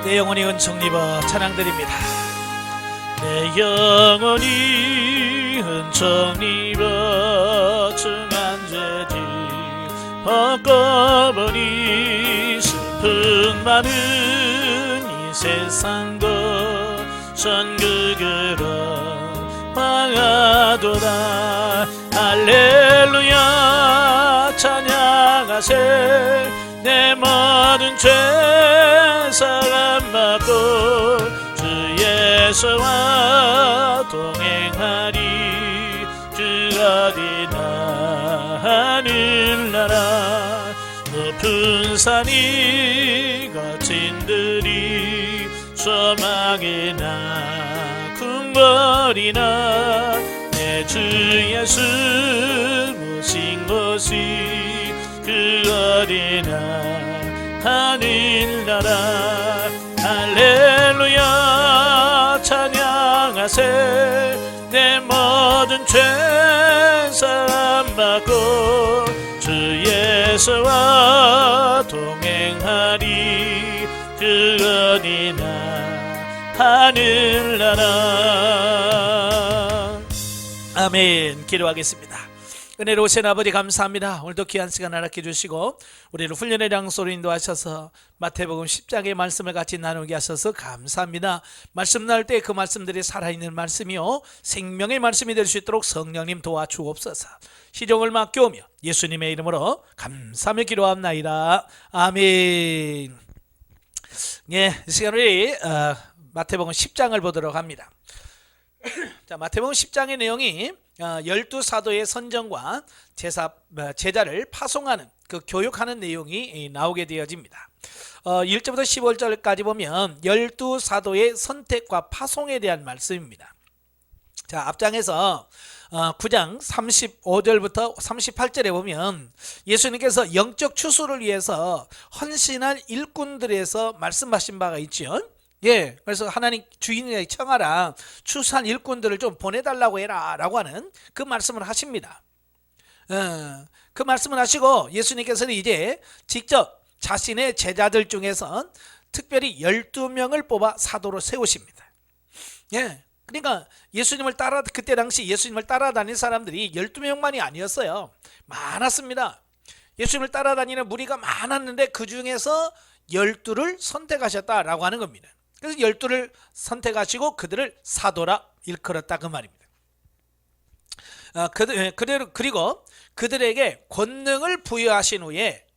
내 영혼이 은총 입어 찬양드립니다. 내 영혼이 은총 입어 중한 죄지 벗고보니 슬픈 많은 이 세상도 천국으로 향하도다. 할렐루야 찬양하세. 내 모든 죄 사함받고 주 예수와 동행하리. 주 어디나 하늘나라 높은 산이 거친 들이 소망이나 군벌이나 내 주 예수 모신 곳이 그 어디나 하늘나라. 할렐루야 찬양하세. 내 모든 죄 사함받고 주 예수와 동행하리. 그 어디나 하늘나라. 아멘. 기도하겠습니다. 은혜로우신 아버지 감사합니다. 오늘도 귀한 시간 허락해 주시고 우리를 훈련의 장소로 인도하셔서 마태복음 10장의 말씀을 같이 나누게 하셔서 감사합니다. 말씀 나눌 때 그 말씀들이 살아있는 말씀이요 생명의 말씀이 될 수 있도록 성령님 도와주옵소서. 시종을 맡겨오며 예수님의 이름으로 감사하며 기도합나이다. 아멘. 예, 이 시간 우리 마태복음 10장을 보도록 합니다. 자, 마태복음 10장의 내용이 12사도의 선정과 제자를 파송하는 그 교육하는 내용이 나오게 되어집니다. 1절부터 15절까지 보면 12사도의 선택과 파송에 대한 말씀입니다. 자, 앞장에서 9장 35절부터 38절에 보면 예수님께서 영적 추수를 위해서 헌신한 일꾼들에서 말씀하신 바가 있죠. 예, 그래서 하나님 주인에게 청하라, 추수한 일꾼들을 좀 보내달라고 해라 라고 하는 그 말씀을 하십니다. 그 말씀을 하시고 예수님께서는 이제 직접 자신의 제자들 중에서 특별히 12명을 뽑아 사도로 세우십니다. 예, 그러니까 그때 당시 예수님을 따라다닌 사람들이 12명만이 아니었어요. 많았습니다. 예수님을 따라다니는 무리가 많았는데 그 중에서 12를 선택하셨다라고 하는 겁니다. 그래서 12를 선택하시고 그들을 사도라 일컬었다 그 말입니다. 그리고 그들에게 권능을 부여하신 후에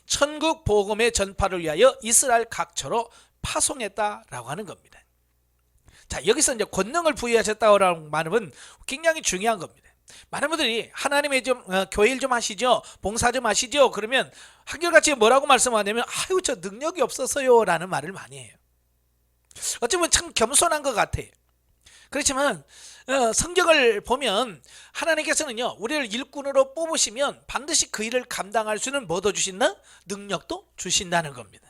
천국 복음의 전파를 위하여 이스라엘 각처로 파송했다라고 하는 겁니다. 자, 여기서 이제 권능을 부여하셨다라는 말은 굉장히 중요한 겁니다. 많은 분들이 하나님의 교회 일 좀 하시죠, 봉사 좀 하시죠, 그러면 한결같이 뭐라고 말씀하냐면 아유 저 능력이 없어서요 라는 말을 많이 해요. 어쩌면 참 겸손한 것 같아요. 그렇지만 성경을 보면 하나님께서는요 우리를 일꾼으로 뽑으시면 반드시 그 일을 감당할 수 있는 뭐도 주신다? 능력도 주신다는 겁니다.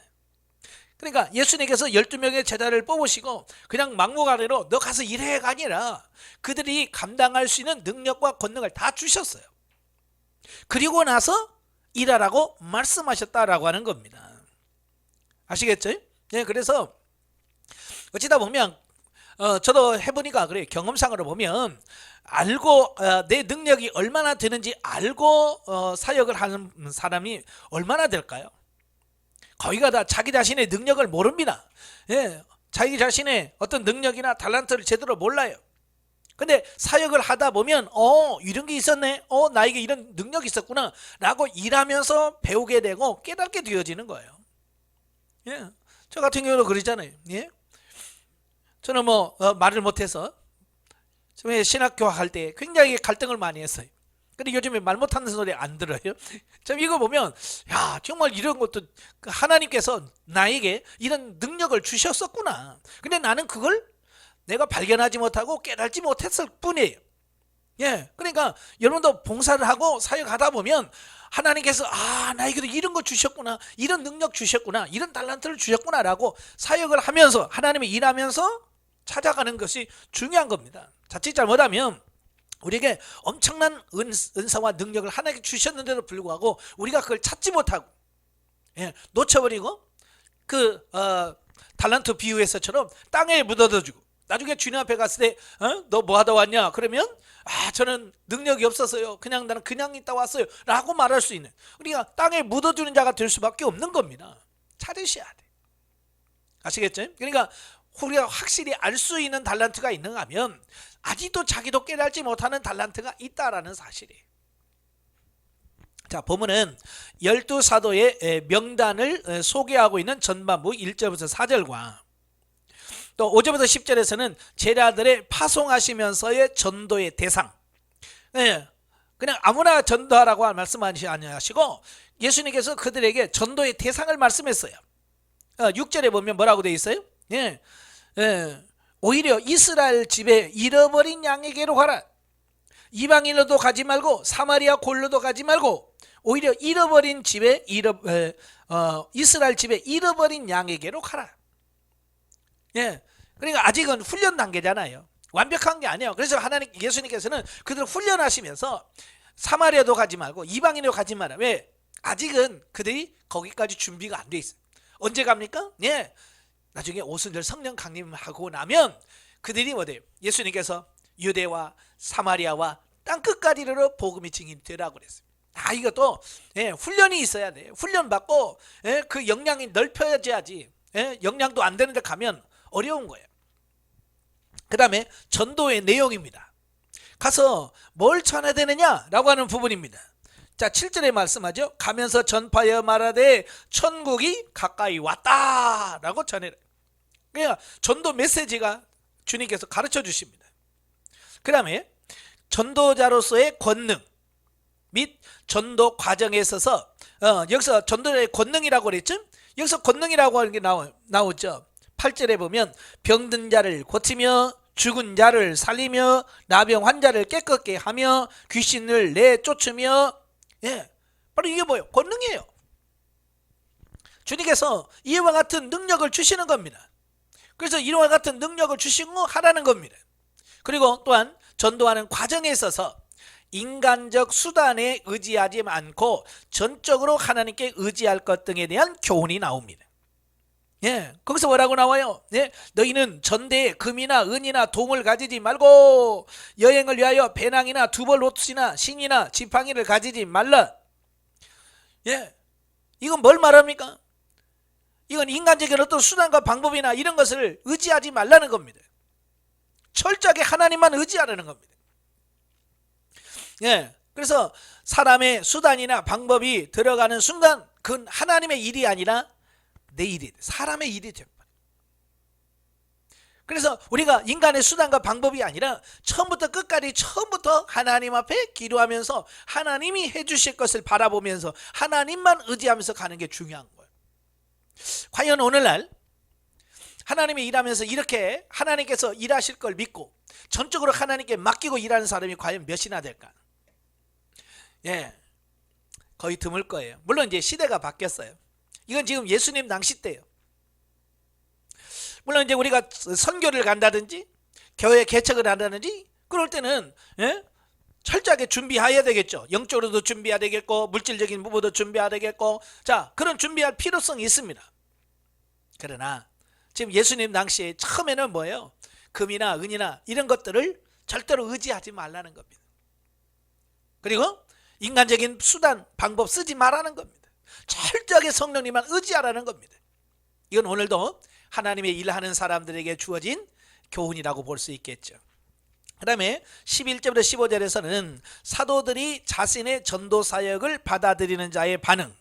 그러니까 예수님께서 12명의 제자를 뽑으시고 그냥 막무가내로 너 가서 일해가 아니라 그들이 감당할 수 있는 능력과 권능을 다 주셨어요. 그리고 나서 일하라고 말씀하셨다라고 하는 겁니다. 아시겠죠? 네, 그래서 어찌다 보면 저도 해보니까 그래요. 경험상으로 보면 알고 내 능력이 얼마나 되는지 알고 사역을 하는 사람이 얼마나 될까요? 거기가 다 자기 자신의 능력을 모릅니다. 예, 자기 자신의 어떤 능력이나 탤런트를 제대로 몰라요. 근데 사역을 하다 보면 이런 게 있었네, 나에게 이런 능력이 있었구나 라고 일하면서 배우게 되고 깨닫게 되어지는 거예요. 예, 저 같은 경우도 그러잖아요. 예? 저는 말을 못해서 처음에 신학교 할 때 굉장히 갈등을 많이 했어요. 근데 요즘에 말 못하는 소리 안 들어요. 참 이거 보면 야 정말 이런 것도 하나님께서 나에게 이런 능력을 주셨었구나. 근데 나는 그걸 내가 발견하지 못하고 깨닫지 못했을 뿐이에요. 예, 그러니까 여러분도 봉사를 하고 사역하다 보면 하나님께서 나에게도 이런 거 주셨구나, 이런 능력 주셨구나, 이런 달란트를 주셨구나 라고 사역을 하면서 하나님이 일하면서 찾아가는 것이 중요한 겁니다. 자칫 잘못하면 우리에게 엄청난 은사와 능력을 하나님께 주셨는데도 불구하고 우리가 그걸 찾지 못하고 놓쳐버리고 달란트 비유에서처럼 땅에 묻어둬 주고 나중에 주님 앞에 갔을 때 너 뭐 하다 왔냐? 그러면 저는 능력이 없어서요. 그냥 나는 그냥 있다 왔어요. 라고 말할 수 있는, 우리가 땅에 묻어주는 자가 될 수밖에 없는 겁니다. 찾으셔야 돼. 아시겠죠? 그러니까 우리가 확실히 알 수 있는 달란트가 있는가 하면 아직도 자기도 깨달지 못하는 달란트가 있다라는 사실이에요. 자, 본문은 12사도의 명단을 소개하고 있는 전반부 1절부터 4절과 또 5절부터 10절에서는 제자들의 파송하시면서의 전도의 대상, 그냥 아무나 전도하라고 말씀하시지 아니하시고 예수님께서 그들에게 전도의 대상을 말씀했어요. 6절에 보면 뭐라고 되어 있어요? 오히려 이스라엘 집에 잃어버린 양에게로 가라. 이방인으로도 가지 말고 사마리아 골로도 가지 말고 오히려 잃어버린 집에 이스라엘 집에 잃어버린 양에게로 가라. 그러니까 아직은 훈련 단계잖아요. 완벽한 게 아니에요. 그래서 예수님께서는 그들을 훈련하시면서 사마리아도 가지 말고 이방인으로 가지 마라. 왜? 아직은 그들이 거기까지 준비가 안 돼 있어요. 언제 갑니까? 나중에 오순절 성령 강림하고 나면 그들이 뭐래요? 예수님께서 유대와 사마리아와 땅끝까지 이르러 복음의 증인이 되라고 그랬어요. 이것도 훈련이 있어야 돼요. 훈련 받고 그 역량이 넓혀져야지. 역량도 안 되는데 가면 어려운 거예요. 그 다음에 전도의 내용입니다. 가서 뭘 전해야 되느냐라고 하는 부분입니다. 자, 7절에 말씀하죠. 가면서 전파하여 말하되 천국이 가까이 왔다라고 전해라. 그러니까 전도 메시지가 주님께서 가르쳐 주십니다. 그 다음에 전도자로서의 권능 및 전도 과정에 있어서 여기서 전도자의 권능이라고 그랬죠. 여기서 권능이라고 하는 게 나오죠. 8절에 보면 병든 자를 고치며 죽은 자를 살리며 나병 환자를 깨끗게 하며 귀신을 내쫓으며, 바로 이게 뭐예요? 권능이에요. 주님께서 이와 같은 능력을 주시는 겁니다. 그래서 이와 같은 능력을 주시고 하라는 겁니다. 그리고 또한 전도하는 과정에 있어서 인간적 수단에 의지하지 않고 전적으로 하나님께 의지할 것 등에 대한 교훈이 나옵니다. 거기서 뭐라고 나와요? 너희는 전대에 금이나 은이나 동을 가지지 말고 여행을 위하여 배낭이나 두벌 옷이나 신이나 지팡이를 가지지 말라. 이건 뭘 말합니까? 이건 인간적인 어떤 수단과 방법이나 이런 것을 의지하지 말라는 겁니다. 철저하게 하나님만 의지하라는 겁니다. 그래서 사람의 수단이나 방법이 들어가는 순간 그건 하나님의 일이 아니라 내 일이 돼. 사람의 일이 돼. 그래서 우리가 인간의 수단과 방법이 아니라 처음부터 하나님 앞에 기도하면서 하나님이 해주실 것을 바라보면서 하나님만 의지하면서 가는 게 중요한 거예요. 과연 오늘날 하나님이 일하면서 이렇게 하나님께서 일하실 걸 믿고 전적으로 하나님께 맡기고 일하는 사람이 과연 몇이나 될까? 거의 드물 거예요. 물론 이제 시대가 바뀌었어요. 이건 지금 예수님 당시 때예요. 물론 이제 우리가 선교를 간다든지 교회 개척을 한다든지 그럴 때는 철저하게 준비해야 되겠죠. 영적으로도 준비해야 되겠고 물질적인 부분도 준비해야 되겠고, 자, 그런 준비할 필요성이 있습니다. 그러나 지금 예수님 당시에 처음에는 뭐예요? 금이나 은이나 이런 것들을 절대로 의지하지 말라는 겁니다. 그리고 인간적인 수단, 방법 쓰지 말라는 겁니다. 철저하게 성령님만 의지하라는 겁니다. 이건 오늘도 하나님의 일하는 사람들에게 주어진 교훈이라고 볼 수 있겠죠. 그 다음에 11절부터 15절에서는 사도들이 자신의 전도 사역을 받아들이는 자의 반응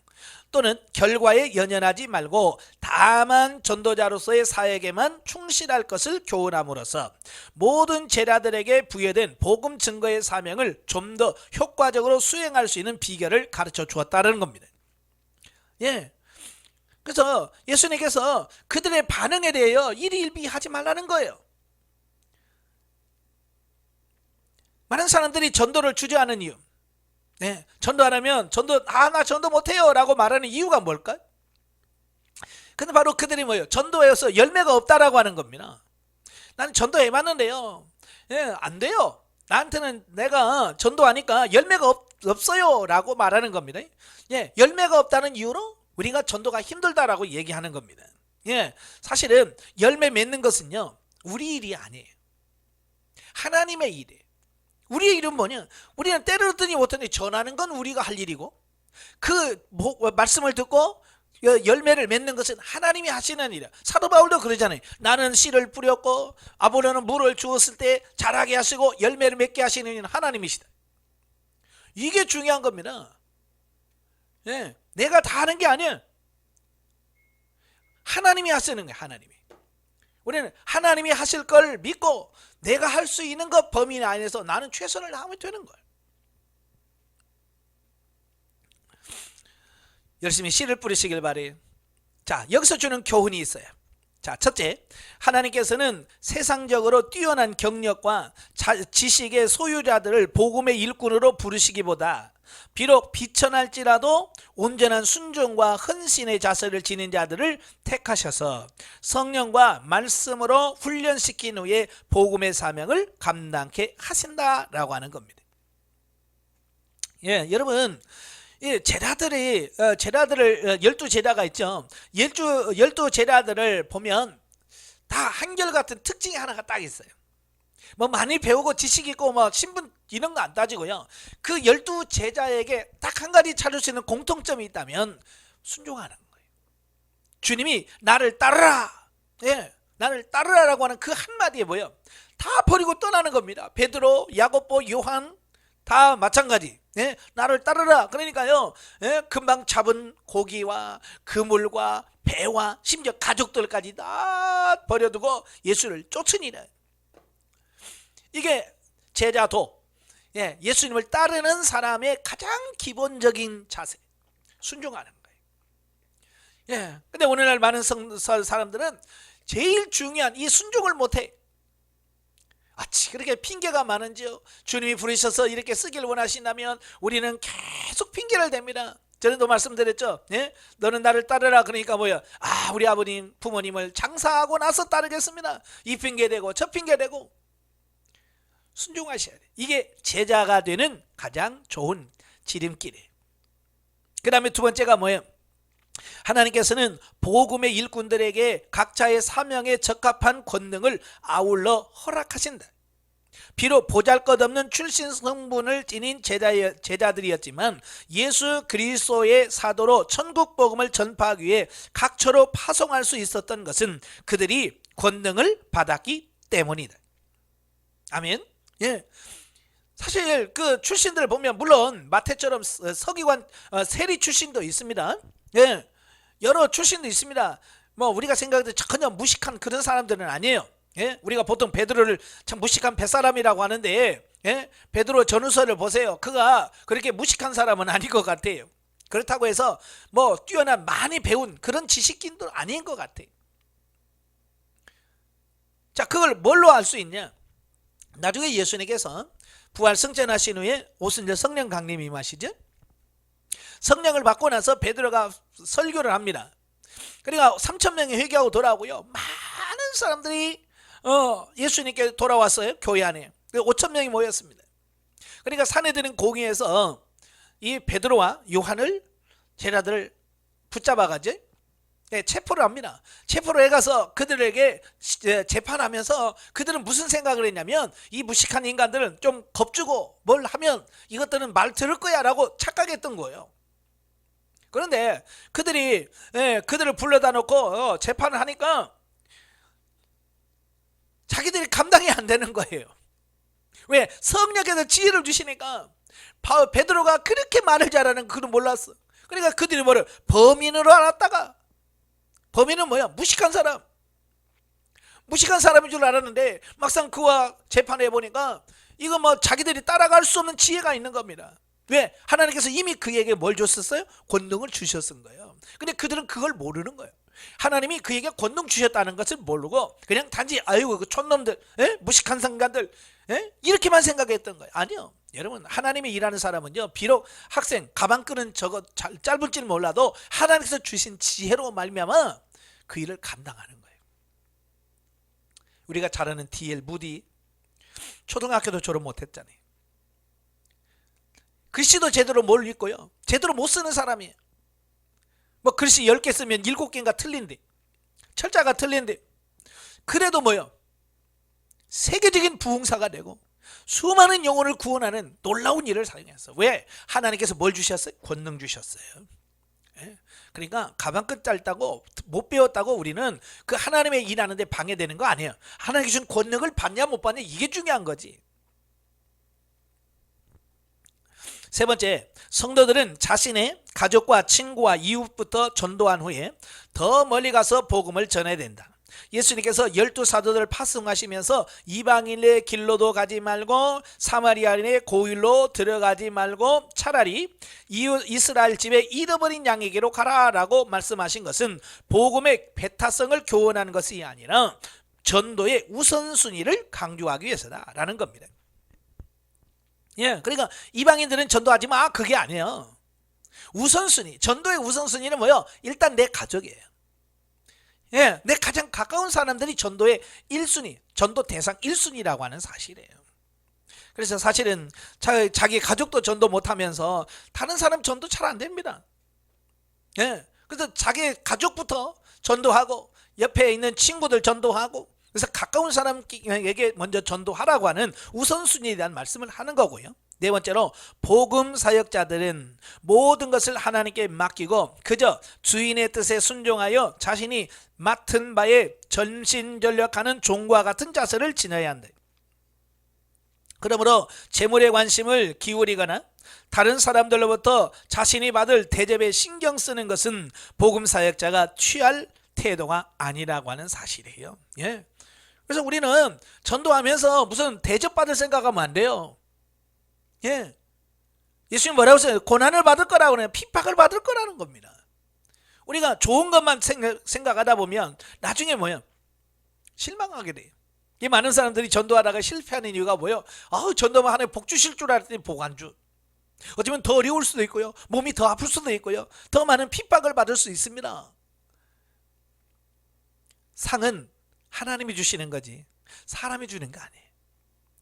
또는 결과에 연연하지 말고 다만 전도자로서의 사역에만 충실할 것을 교훈함으로써 모든 제자들에게 부여된 복음 증거의 사명을 좀 더 효과적으로 수행할 수 있는 비결을 가르쳐 주었다는 겁니다. 그래서 예수님께서 그들의 반응에 대하여 일희일비하지 말라는 거예요. 많은 사람들이 전도를 주저하는 이유, 전도 안 하면 나 전도 못해요 라고 말하는 이유가 뭘까? 근데 바로 그들이 뭐예요? 전도해서 열매가 없다라고 하는 겁니다. 나는 전도해봤는데요, 안 돼요. 나한테는 내가 전도하니까 열매가 없어요 라고 말하는 겁니다. 열매가 없다는 이유로 우리가 전도가 힘들다라고 얘기하는 겁니다. 예, 사실은 열매 맺는 것은요 우리 일이 아니에요. 하나님의 일이에요. 우리의 일은 뭐냐? 우리는 때려더니 못하니 전하는 건 우리가 할 일이고, 그 말씀을 듣고 열매를 맺는 것은 하나님이 하시는 일이야. 사도 바울도 그러잖아요. 나는 씨를 뿌렸고 아볼로는 물을 주었을 때 자라게 하시고 열매를 맺게 하시는 이는 하나님이시다. 이게 중요한 겁니다. 예, 내가 다 하는 게 아니야. 하나님이 하시는 거야. 하나님이. 우리는 하나님이 하실 걸 믿고 내가 할 수 있는 것 범위 안에서 나는 최선을 다하면 되는 거야. 열심히 씨를 뿌리시길 바래요. 자, 여기서 주는 교훈이 있어요. 자, 첫째, 하나님께서는 세상적으로 뛰어난 경력과 지식의 소유자들을 복음의 일꾼으로 부르시기보다 비록 비천할지라도 온전한 순종과 헌신의 자세를 지닌 자들을 택하셔서 성령과 말씀으로 훈련시킨 후에 복음의 사명을 감당케 하신다라고 하는 겁니다. 예, 여러분, 제자들을 12제자가 있죠. 12제자들을 보면 다 한결같은 특징이 하나가 딱 있어요. 뭐 많이 배우고 지식 있고 뭐 신분 이런 거 안 따지고요. 그 12제자에게 딱 한 가지 찾을 수 있는 공통점이 있다면 순종하는 거예요. 주님이 나를 따르라. 예, 나를 따르라라고 하는 그 한마디에 뭐예요? 다 버리고 떠나는 겁니다. 베드로, 야고보, 요한 다 마찬가지. 예, 나를 따르라. 그러니까요, 예, 금방 잡은 고기와 그물과 배와 심지어 가족들까지 다 버려두고 예수를 쫓으니라. 이게 제자도, 예, 예수님을 따르는 사람의 가장 기본적인 자세, 순종하는 거예요. 예, 근데 오늘날 많은 사람들은 제일 중요한 이 순종을 못해. 그렇게 핑계가 많은지요. 주님이 부르셔서 이렇게 쓰길 원하신다면 우리는 계속 핑계를 댑니다. 전에도 말씀드렸죠. 예? 너는 나를 따르라. 그러니까 뭐야? 우리 아버님 부모님을 장사하고 나서 따르겠습니다. 이 핑계 대고 저 핑계 대고. 순종하셔야 돼. 이게 제자가 되는 가장 좋은 지름길이에요. 그 다음에 두 번째가 뭐예요? 하나님께서는 복음의 일꾼들에게 각자의 사명에 적합한 권능을 아울러 허락하신다. 비록 보잘것없는 출신 성분을 지닌 제자들이었지만 예수 그리스도의 사도로 천국 복음을 전파하기 위해 각처로 파송할 수 있었던 것은 그들이 권능을 받았기 때문이다. 아멘. 예. 사실 그 출신들 보면 물론 마태처럼 서기관 세리 출신도 있습니다. 예, 여러 출신도 있습니다. 뭐 우리가 생각해도 전혀 무식한 그런 사람들은 아니에요. 예, 우리가 보통 베드로를 참 무식한 뱃사람이라고 하는데, 예, 베드로 전후서를 보세요. 그가 그렇게 무식한 사람은 아닌 것 같아요. 그렇다고 해서 뭐 뛰어난 많이 배운 그런 지식인도 아닌 것 같아요. 자, 그걸 뭘로 알 수 있냐? 나중에 예수님께서 부활 승천하신 후에 오순절 성령 강림이 임하시죠. 성령을 받고 나서 베드로가 설교를 합니다. 그러니까 3,000명이 회개하고 돌아오고요. 많은 사람들이 예수님께 돌아왔어요. 교회 안에 5,000명이 모였습니다. 그러니까 사내들은 공의에서 이 베드로와 요한을 제자들을 붙잡아가지고 체포를 합니다. 체포를 해가서 그들에게 재판하면서 그들은 무슨 생각을 했냐면 이 무식한 인간들은 좀 겁주고 뭘 하면 이것들은 말 들을 거야 라고 착각했던 거예요. 그런데 그들이 그들을 불러다 놓고 재판을 하니까 자기들이 감당이 안 되는 거예요. 왜? 성령께서 지혜를 주시니까 베드로가 그렇게 말을 잘하는 그는 몰랐어. 그러니까 그들이 뭐를 범인으로 알았다가, 범인은 뭐야? 무식한 사람. 무식한 사람인 줄 알았는데 막상 그와 재판해 보니까 이거 뭐 자기들이 따라갈 수 없는 지혜가 있는 겁니다. 왜? 하나님께서 이미 그에게 뭘 줬었어요? 권능을 주셨은 거예요. 근데 그들은 그걸 모르는 거예요. 하나님이 그에게 권능 주셨다는 것을 모르고 그냥 단지 아이고 그 촌놈들, 무식한 상관들, 이렇게만 생각했던 거예요. 아니요. 여러분, 하나님이 일하는 사람은요, 비록 학생 가방 끄는 저거 짧은 줄 몰라도 하나님께서 주신 지혜로 말미암아 그 일을 감당하는 거예요. 우리가 잘 아는 D.L. 무디, 초등학교도 졸업 못했잖아요. 글씨도 제대로 못 읽고요, 제대로 못 쓰는 사람이에요. 뭐 글씨 10개 쓰면 7개인가 틀린데 철자가 틀린데 그래도 뭐요? 세계적인 부흥사가 되고 수많은 영혼을 구원하는 놀라운 일을 사용했어. 왜? 하나님께서 뭘 주셨어요? 권능 주셨어요. 예? 그러니까 가방끈 짧다고 못 배웠다고 우리는 그 하나님의 일하는데 방해되는 거 아니에요. 하나님 주신 권능을 받냐 못 받냐 이게 중요한 거지. 세 번째, 성도들은 자신의 가족과 친구와 이웃부터 전도한 후에 더 멀리 가서 복음을 전해야 된다. 예수님께서 12사도들을 파송하시면서 이방인의 길로도 가지 말고 사마리아인의 고일로 들어가지 말고 차라리 이스라엘 집에 잃어버린 양에게로 가라라고 말씀하신 것은 복음의 배타성을 교훈하는 것이 아니라 전도의 우선순위를 강조하기 위해서다라는 겁니다. 예, 그러니까 이방인들은 전도하지 마 그게 아니에요. 우선순위, 전도의 우선순위는 뭐요? 일단 내 가족이에요. 예, 내 가장 가까운 사람들이 전도의 1순위, 전도 대상 1순위라고 하는 사실이에요. 그래서 사실은 자기 가족도 전도 못하면서 다른 사람 전도 잘 안 됩니다. 예, 그래서 자기 가족부터 전도하고 옆에 있는 친구들 전도하고 그래서 가까운 사람에게 먼저 전도하라고 하는 우선순위에 대한 말씀을 하는 거고요. 네 번째로 복음 사역자들은 모든 것을 하나님께 맡기고 그저 주인의 뜻에 순종하여 자신이 맡은 바에 전심전력하는 종과 같은 자세를 지녀야 한다. 그러므로 재물에 관심을 기울이거나 다른 사람들로부터 자신이 받을 대접에 신경 쓰는 것은 복음 사역자가 취할 태도가 아니라고 하는 사실이에요. 예. 그래서 우리는 전도하면서 무슨 대접받을 생각하면 안 돼요. 예. 예수님 뭐라고 했어요? 고난을 받을 거라고 그래요. 핍박을 받을 거라는 겁니다. 우리가 좋은 것만 생각하다 보면 나중에 뭐예요? 실망하게 돼요. 이 많은 사람들이 전도하다가 실패하는 이유가 뭐예요? 전도만 하나님 복 주실 줄 알았더니 복 안 주. 어쩌면 더 어려울 수도 있고요. 몸이 더 아플 수도 있고요. 더 많은 핍박을 받을 수 있습니다. 상은 하나님이 주시는 거지 사람이 주는 거 아니에요.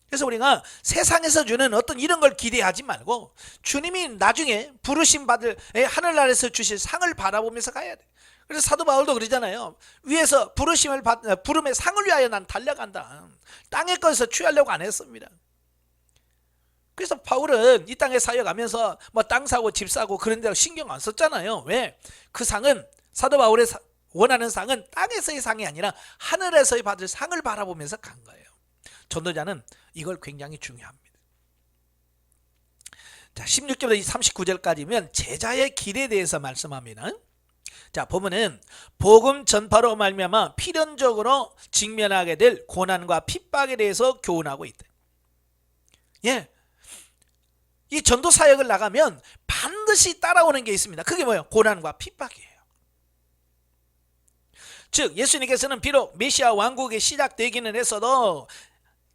그래서 우리가 세상에서 주는 어떤 이런 걸 기대하지 말고 주님이 나중에 부르심 받을 하늘나라에서 주실 상을 바라보면서 가야 돼. 그래서 사도 바울도 그러잖아요. 위에서 부름의 상을 위하여 난 달려간다. 땅의 것에서 취하려고 안 했습니다. 그래서 바울은 이 땅에 사역하면서 뭐 땅 사고 집 사고 그런 데 신경 안 썼잖아요. 왜? 그 상은 사도 바울의 원하는 상은 땅에서의 상이 아니라 하늘에서의 받을 상을 바라보면서 간 거예요. 전도자는 이걸 굉장히 중요합니다. 자, 16절부터 39절까지면 제자의 길에 대해서 말씀합니다. 자, 보면은 복음 전파로 말미암아 필연적으로 직면하게 될 고난과 핍박에 대해서 교훈하고 있다. 예. 이 전도 사역을 나가면 반드시 따라오는 게 있습니다. 그게 뭐예요? 고난과 핍박이에요. 즉 예수님께서는 비록 메시아 왕국이 시작되기는 했어도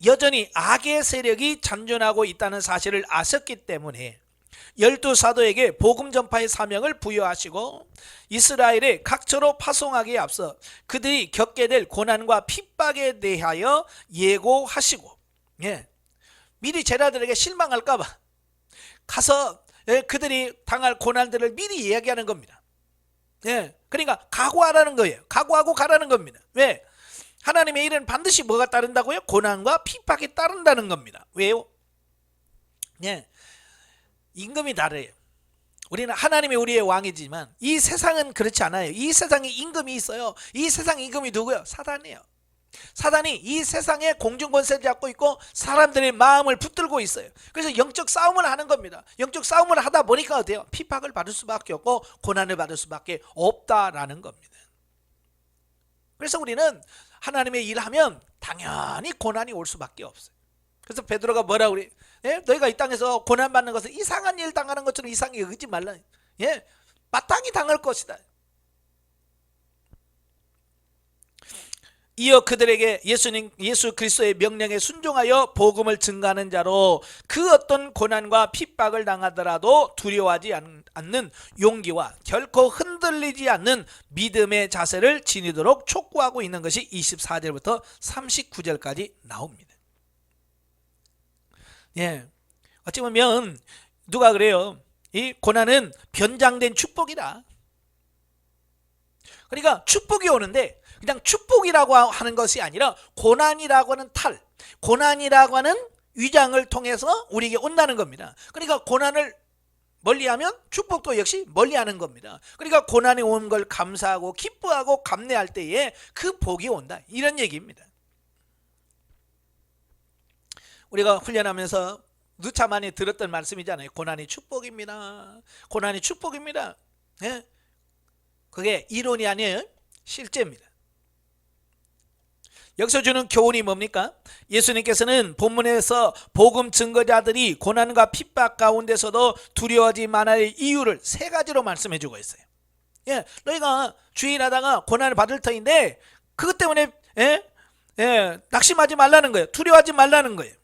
여전히 악의 세력이 잔존하고 있다는 사실을 아셨기 때문에 12사도에게 복음 전파의 사명을 부여하시고 이스라엘의 각처로 파송하기에 앞서 그들이 겪게 될 고난과 핍박에 대하여 예고하시고, 예, 미리 제자들에게 실망할까 봐 가서 그들이 당할 고난들을 미리 이야기하는 겁니다. 예, 그러니까 각오하라는 거예요. 각오하고 가라는 겁니다. 왜? 하나님의 일은 반드시 뭐가 따른다고요? 고난과 핍박이 따른다는 겁니다. 왜요? 예, 임금이 다르요. 우리는 하나님이 우리의 왕이지만 이 세상은 그렇지 않아요. 이 세상에 임금이 있어요. 이 세상 임금이 누구예요? 사단이에요. 사단이 이 세상에 공중권세를 잡고 있고 사람들의 마음을 붙들고 있어요. 그래서 영적 싸움을 하는 겁니다. 영적 싸움을 하다 보니까 어때요? 핍박을 받을 수밖에 없고 고난을 받을 수밖에 없다라는 겁니다. 그래서 우리는 하나님의 일하면 당연히 고난이 올 수밖에 없어요. 그래서 베드로가 뭐라고 그래? 예? 너희가 이 땅에서 고난받는 것은 이상한 일 당하는 것처럼 이상하게 여기지 말라. 예? 마땅히 당할 것이다. 이어 그들에게 예수 그리스도의 명령에 순종하여 복음을 증거하는 자로 그 어떤 고난과 핍박을 당하더라도 두려워하지 않는 용기와 결코 흔들리지 않는 믿음의 자세를 지니도록 촉구하고 있는 것이 24절부터 39절까지 나옵니다. 예, 어찌 보면 누가 그래요? 이 고난은 변장된 축복이다. 그러니까 축복이 오는데 그냥 축복이라고 하는 것이 아니라 고난이라고 하는 탈, 고난이라고 하는 위장을 통해서 우리에게 온다는 겁니다. 그러니까 고난을 멀리하면 축복도 역시 멀리하는 겁니다. 그러니까 고난이 온 걸 감사하고 기뻐하고 감내할 때에 그 복이 온다, 이런 얘기입니다. 우리가 훈련하면서 누차 많이 들었던 말씀이잖아요. 고난이 축복입니다. 고난이 축복입니다. 예? 그게 이론이 아니에요. 실제입니다. 여기서 주는 교훈이 뭡니까? 예수님께서는 본문에서 복음 증거자들이 고난과 핍박 가운데서도 두려워하지 말아야 이유를 세 가지로 말씀해 주고 있어요. 예, 너희가 주일하다가 고난을 받을 터인데 그것 때문에 낙심하지 말라는 거예요. 두려워하지 말라는 거예요.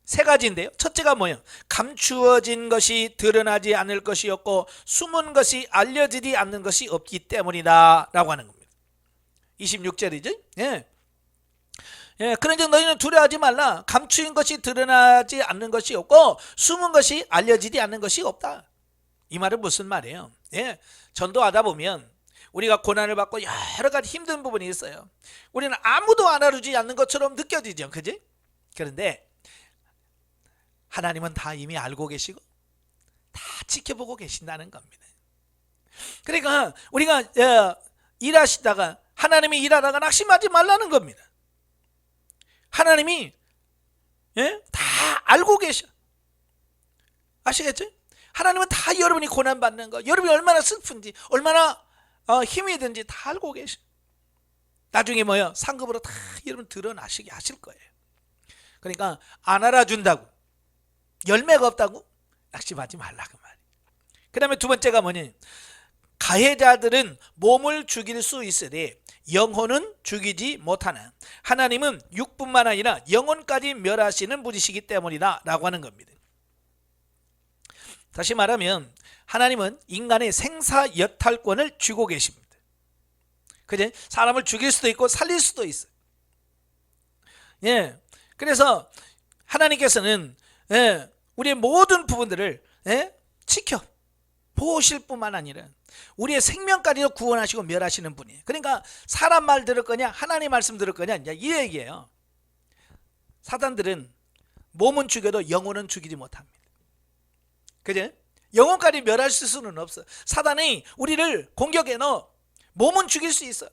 세 가지인데요. 첫째가 뭐예요? 감추어진 것이 드러나지 않을 것이 없고 숨은 것이 알려지지 않는 것이 없기 때문이다 라고 하는 겁니다. 26절이죠. 예. 그런즉 너희는 두려워하지 말라. 감추인 것이 드러나지 않는 것이 없고 숨은 것이 알려지지 않는 것이 없다. 이 말은 무슨 말이에요? 예. 전도하다 보면 우리가 고난을 받고 여러 가지 힘든 부분이 있어요. 우리는 아무도 알아주지 않는 것처럼 느껴지죠. 그지? 그런데 하나님은 다 이미 알고 계시고 다 지켜보고 계신다는 겁니다. 그러니까 우리가 일하시다가 하나님이 일하다가 낙심하지 말라는 겁니다. 하나님이 다 알고 계셔. 아시겠죠? 하나님은 다 여러분이 고난받는 거, 여러분이 얼마나 슬픈지, 얼마나 힘이 든지 다 알고 계셔. 나중에 뭐요? 상급으로 다 여러분 드러나시게 하실 거예요. 그러니까 안 알아준다고, 열매가 없다고 낙심하지 말라 그 말이에요. 그 다음에 두 번째가 뭐니? 가해자들은 몸을 죽일 수 있으되 영혼은 죽이지 못하나 하나님은 육뿐만 아니라 영혼까지 멸하시는 분이시기 때문이다 라고 하는 겁니다. 다시 말하면 하나님은 인간의 생사여탈권을 쥐고 계십니다. 그제? 사람을 죽일 수도 있고 살릴 수도 있어요. 예. 그래서 하나님께서는 우리의 모든 부분들을 지켜 보실 뿐만 아니라 우리의 생명까지도 구원하시고 멸하시는 분이에요. 그러니까 사람 말 들을 거냐 하나님 말씀 들을 거냐 이제 이 얘기예요. 사단들은 몸은 죽여도 영혼은 죽이지 못합니다. 그죠? 영혼까지 멸하실 수는 없어. 사단이 우리를 공격해 넣어 몸은 죽일 수 있어.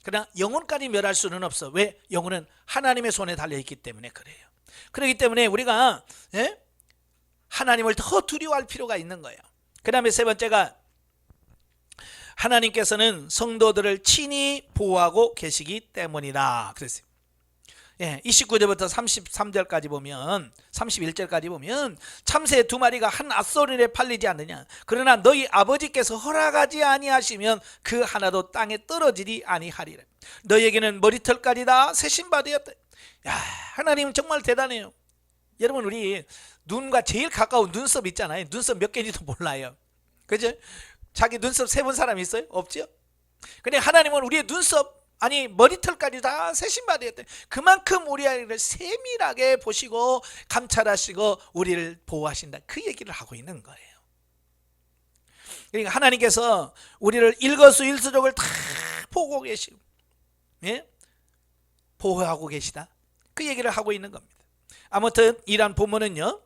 그러나 영혼까지 멸할 수는 없어. 왜? 영혼은 하나님의 손에 달려있기 때문에 그래요. 그렇기 때문에 우리가 하나님을 더 두려워할 필요가 있는 거예요. 그 다음에 세 번째가 하나님께서는 성도들을 친히 보호하고 계시기 때문이다 그랬어요. 29절부터 33절까지 보면 31절까지 보면 참새 두 마리가 한 앗소리에 팔리지 않느냐. 그러나 너희 아버지께서 허락하지 아니하시면 그 하나도 땅에 떨어지리 아니하리라. 너희에게는 머리털까지 다 세신바 되었다. 야, 하나님 정말 대단해요. 여러분 우리 눈과 제일 가까운 눈썹 있잖아요. 눈썹 몇 개인지도 몰라요. 그죠? 자기 눈썹 세본 사람 있어요? 없죠? 근데 하나님은 우리의 눈썹 아니 머리털까지 다 세신바 되었다. 그만큼 우리 아이를 세밀하게 보시고 감찰하시고 우리를 보호하신다. 그 얘기를 하고 있는 거예요. 그러니까 하나님께서 우리를 일거수일투족을 다 보고 계시고 보호하고 계시다. 그 얘기를 하고 있는 겁니다. 아무튼 이러한 본문은요,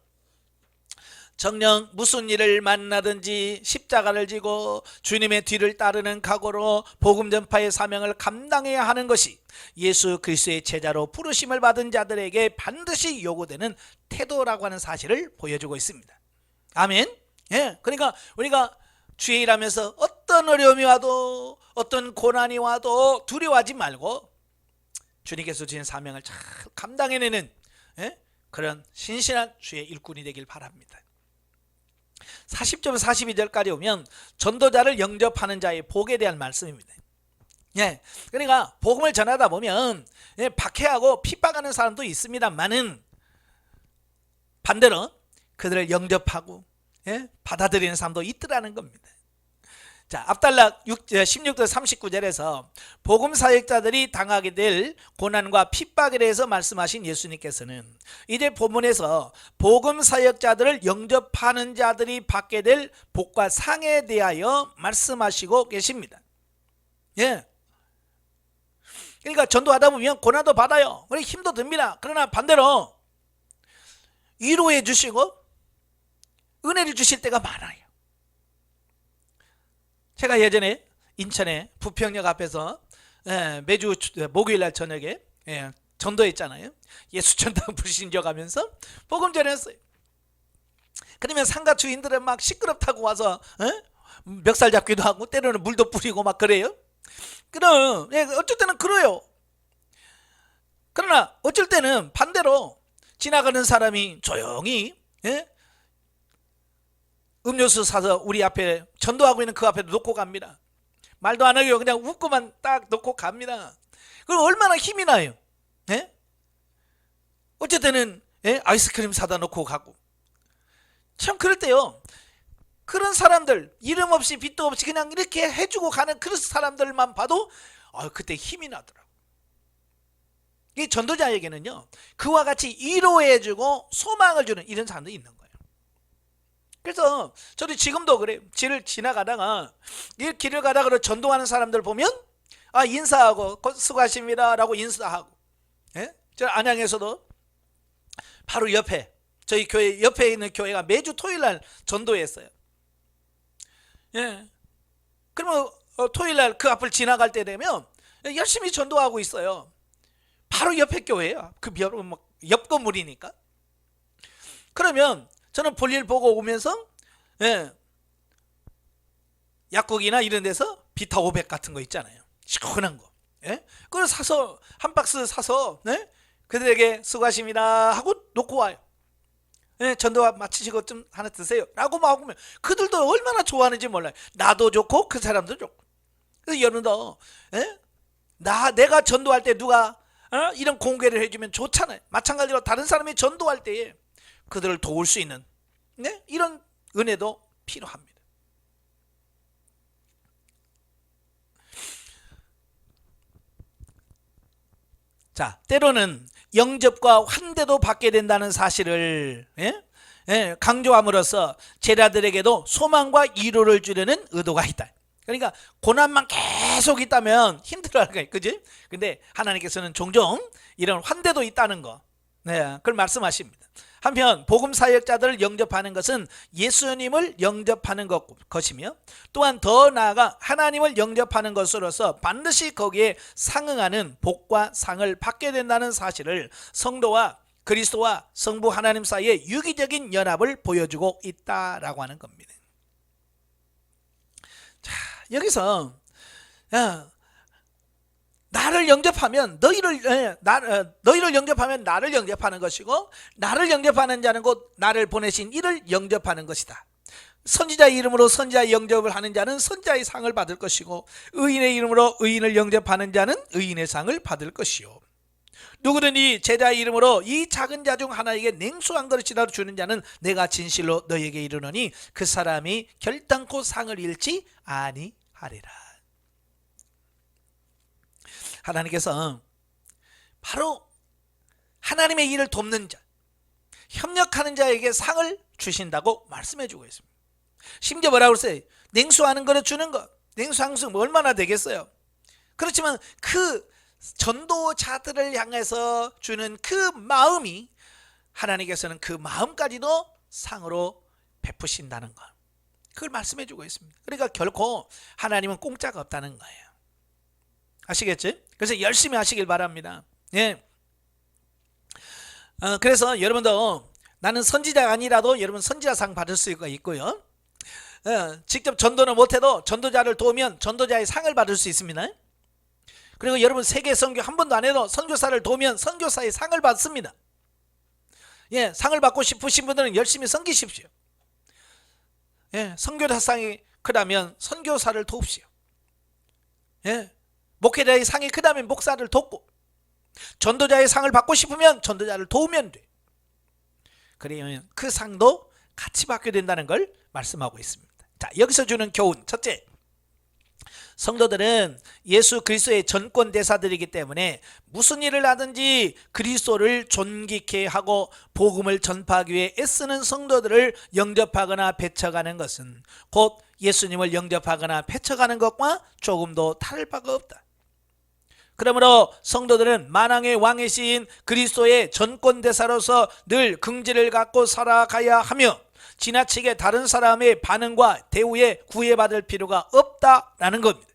정녕 무슨 일을 만나든지 십자가를 지고 주님의 뒤를 따르는 각오로 복음 전파의 사명을 감당해야 하는 것이 예수 그리스도의 제자로 부르심을 받은 자들에게 반드시 요구되는 태도라고 하는 사실을 보여주고 있습니다. 아멘. 그러니까 우리가 주의 일하면서 어떤 어려움이 와도 어떤 고난이 와도 두려워하지 말고 주님께서 주신 사명을 잘 감당해내는 그런 신실한 주의 일꾼이 되길 바랍니다. 40절 42절까지 오면 전도자를 영접하는 자의 복에 대한 말씀입니다. 그러니까 복음을 전하다 보면 박해하고 핍박하는 사람도 있습니다만은 반대로 그들을 영접하고 받아들이는 사람도 있더라는 겁니다. 자, 앞달락 16절 39절에서 복음 사역자들이 당하게 될 고난과 핍박에 대해서 말씀하신 예수님께서는 이제 본문에서 복음 사역자들을 영접하는 자들이 받게 될 복과 상에 대하여 말씀하시고 계십니다. 예. 그러니까 전도하다 보면 고난도 받아요. 그리고 힘도 듭니다. 그러나 반대로 위로해 주시고 은혜를 주실 때가 많아요. 제가 예전에 인천의 부평역 앞에서 매주 목요일 날 저녁에 전도했잖아요. 예수전당 불신져 가면서 복음 전했어요. 그러면 상가 주인들은 막 시끄럽다고 와서 멱살 잡기도 하고 때로는 물도 뿌리고 막 그래요. 그럼 어쩔 때는 그래요. 그러나 어쩔 때는 반대로 지나가는 사람이 조용히 음료수 사서 우리 앞에 전도하고 있는 그 앞에 놓고 갑니다. 말도 안 하고 그냥 웃고만 딱 놓고 갑니다. 그럼 얼마나 힘이 나요. 어쩔 때는 아이스크림 사다 놓고 가고. 참 그럴 때요, 그런 사람들 이름 없이 빚도 없이 그냥 이렇게 해주고 가는 그런 사람들만 봐도 그때 힘이 나더라고. 이 전도자에게는요, 그와 같이 위로해주고 소망을 주는 이런 사람도 있는 거예요. 그래서 저도 지금도 그래요. 길을 지나가다가 이 길을 가다가 전도하는 사람들 보면 인사하고 수고하십니다 라고 인사하고. 저 안양에서도 바로 옆에 저희 교회 옆에 있는 교회가 매주 토요일날 전도했어요. 그러면 토요일날 그 앞을 지나갈 때 되면 열심히 전도하고 있어요. 바로 옆에 교회예요. 그 옆 건물이니까. 그러면 저는 볼일 보고 오면서 약국이나 이런 데서 비타 500 같은 거 있잖아요. 시원한 거. 그걸 사서 한 박스 사서 그들에게 수고하십니다 하고 놓고 와요. 전도 마치시고 좀 하나 드세요 라고 먹으면 그들도 얼마나 좋아하는지 몰라요. 나도 좋고 그 사람도 좋고. 그래서 여러분도 내가 전도할 때 누가 이런 공개를 해주면 좋잖아요. 마찬가지로 다른 사람이 전도할 때에 그들을 도울 수 있는 이런 은혜도 필요합니다. 자, 때로는 영접과 환대도 받게 된다는 사실을 강조함으로써 제자들에게도 소망과 위로를 주려는 의도가 있다. 그러니까 고난만 계속 있다면 힘들어할 거예요. 그지? 근데 하나님께서는 종종 이런 환대도 있다는 거, 그걸 말씀하십니다. 한편 복음 사역자들을 영접하는 것은 예수님을 영접하는 것이며 또한 더 나아가 하나님을 영접하는 것으로서 반드시 거기에 상응하는 복과 상을 받게 된다는 사실을 성도와 그리스도와 성부 하나님 사이의 유기적인 연합을 보여주고 있다라고 하는 겁니다. 자, 여기서 나를 영접하면 너희를 영접하면 나를 영접하는 것이고 나를 영접하는 자는 곧 나를 보내신 이를 영접하는 것이다. 선지자의 이름으로 선지자의 영접을 하는 자는 선지자의 상을 받을 것이고 의인의 이름으로 의인을 영접하는 자는 의인의 상을 받을 것이요. 누구든지 제자의 이름으로 이 작은 자 중 하나에게 냉수 한 그릇이라도 주는 자는 내가 진실로 너에게 이르노니 그 사람이 결단코 상을 잃지 아니하리라. 하나님께서 바로 하나님의 일을 돕는 자, 협력하는 자에게 상을 주신다고 말씀해 주고 있습니다. 심지어 뭐라고 그랬어요? 냉수하는 거를 주는 것, 냉수 한 그릇 얼마나 되겠어요? 그렇지만 그 전도자들을 향해서 주는 그 마음이 하나님께서는 그 마음까지도 상으로 베푸신다는 것, 그걸 말씀해 주고 있습니다. 그러니까 결코 하나님은 공짜가 없다는 거예요. 아시겠지? 그래서 열심히 하시길 바랍니다. 그래서 여러분도 나는 선지자가 아니라도 여러분 선지자상 받을 수가 있고요. 직접 전도는 못해도 전도자를 도우면 전도자의 상을 받을 수 있습니다. 그리고 여러분 세계 선교 한 번도 안 해도 선교사를 도우면 선교사의 상을 받습니다. 상을 받고 싶으신 분들은 열심히 섬기십시오. 선교사상이 크다면 선교사를 도웁시오. 목회자의 상이 크다면 목사를 돕고, 전도자의 상을 받고 싶으면 전도자를 도우면 돼. 그러면 그 상도 같이 받게 된다는 걸 말씀하고 있습니다. 자, 여기서 주는 교훈 첫째, 성도들은 예수 그리스도의 전권 대사들이기 때문에 무슨 일을 하든지 그리스도를 존귀케 하고 복음을 전파하기 위해 애쓰는 성도들을 영접하거나 배척하는 것은 곧 예수님을 영접하거나 배척하는 것과 조금도 다를 바가 없다. 그러므로 성도들은 만왕의 왕이신 그리스도의 전권대사로서 늘 긍지를 갖고 살아가야 하며 지나치게 다른 사람의 반응과 대우에 구애받을 필요가 없다라는 겁니다.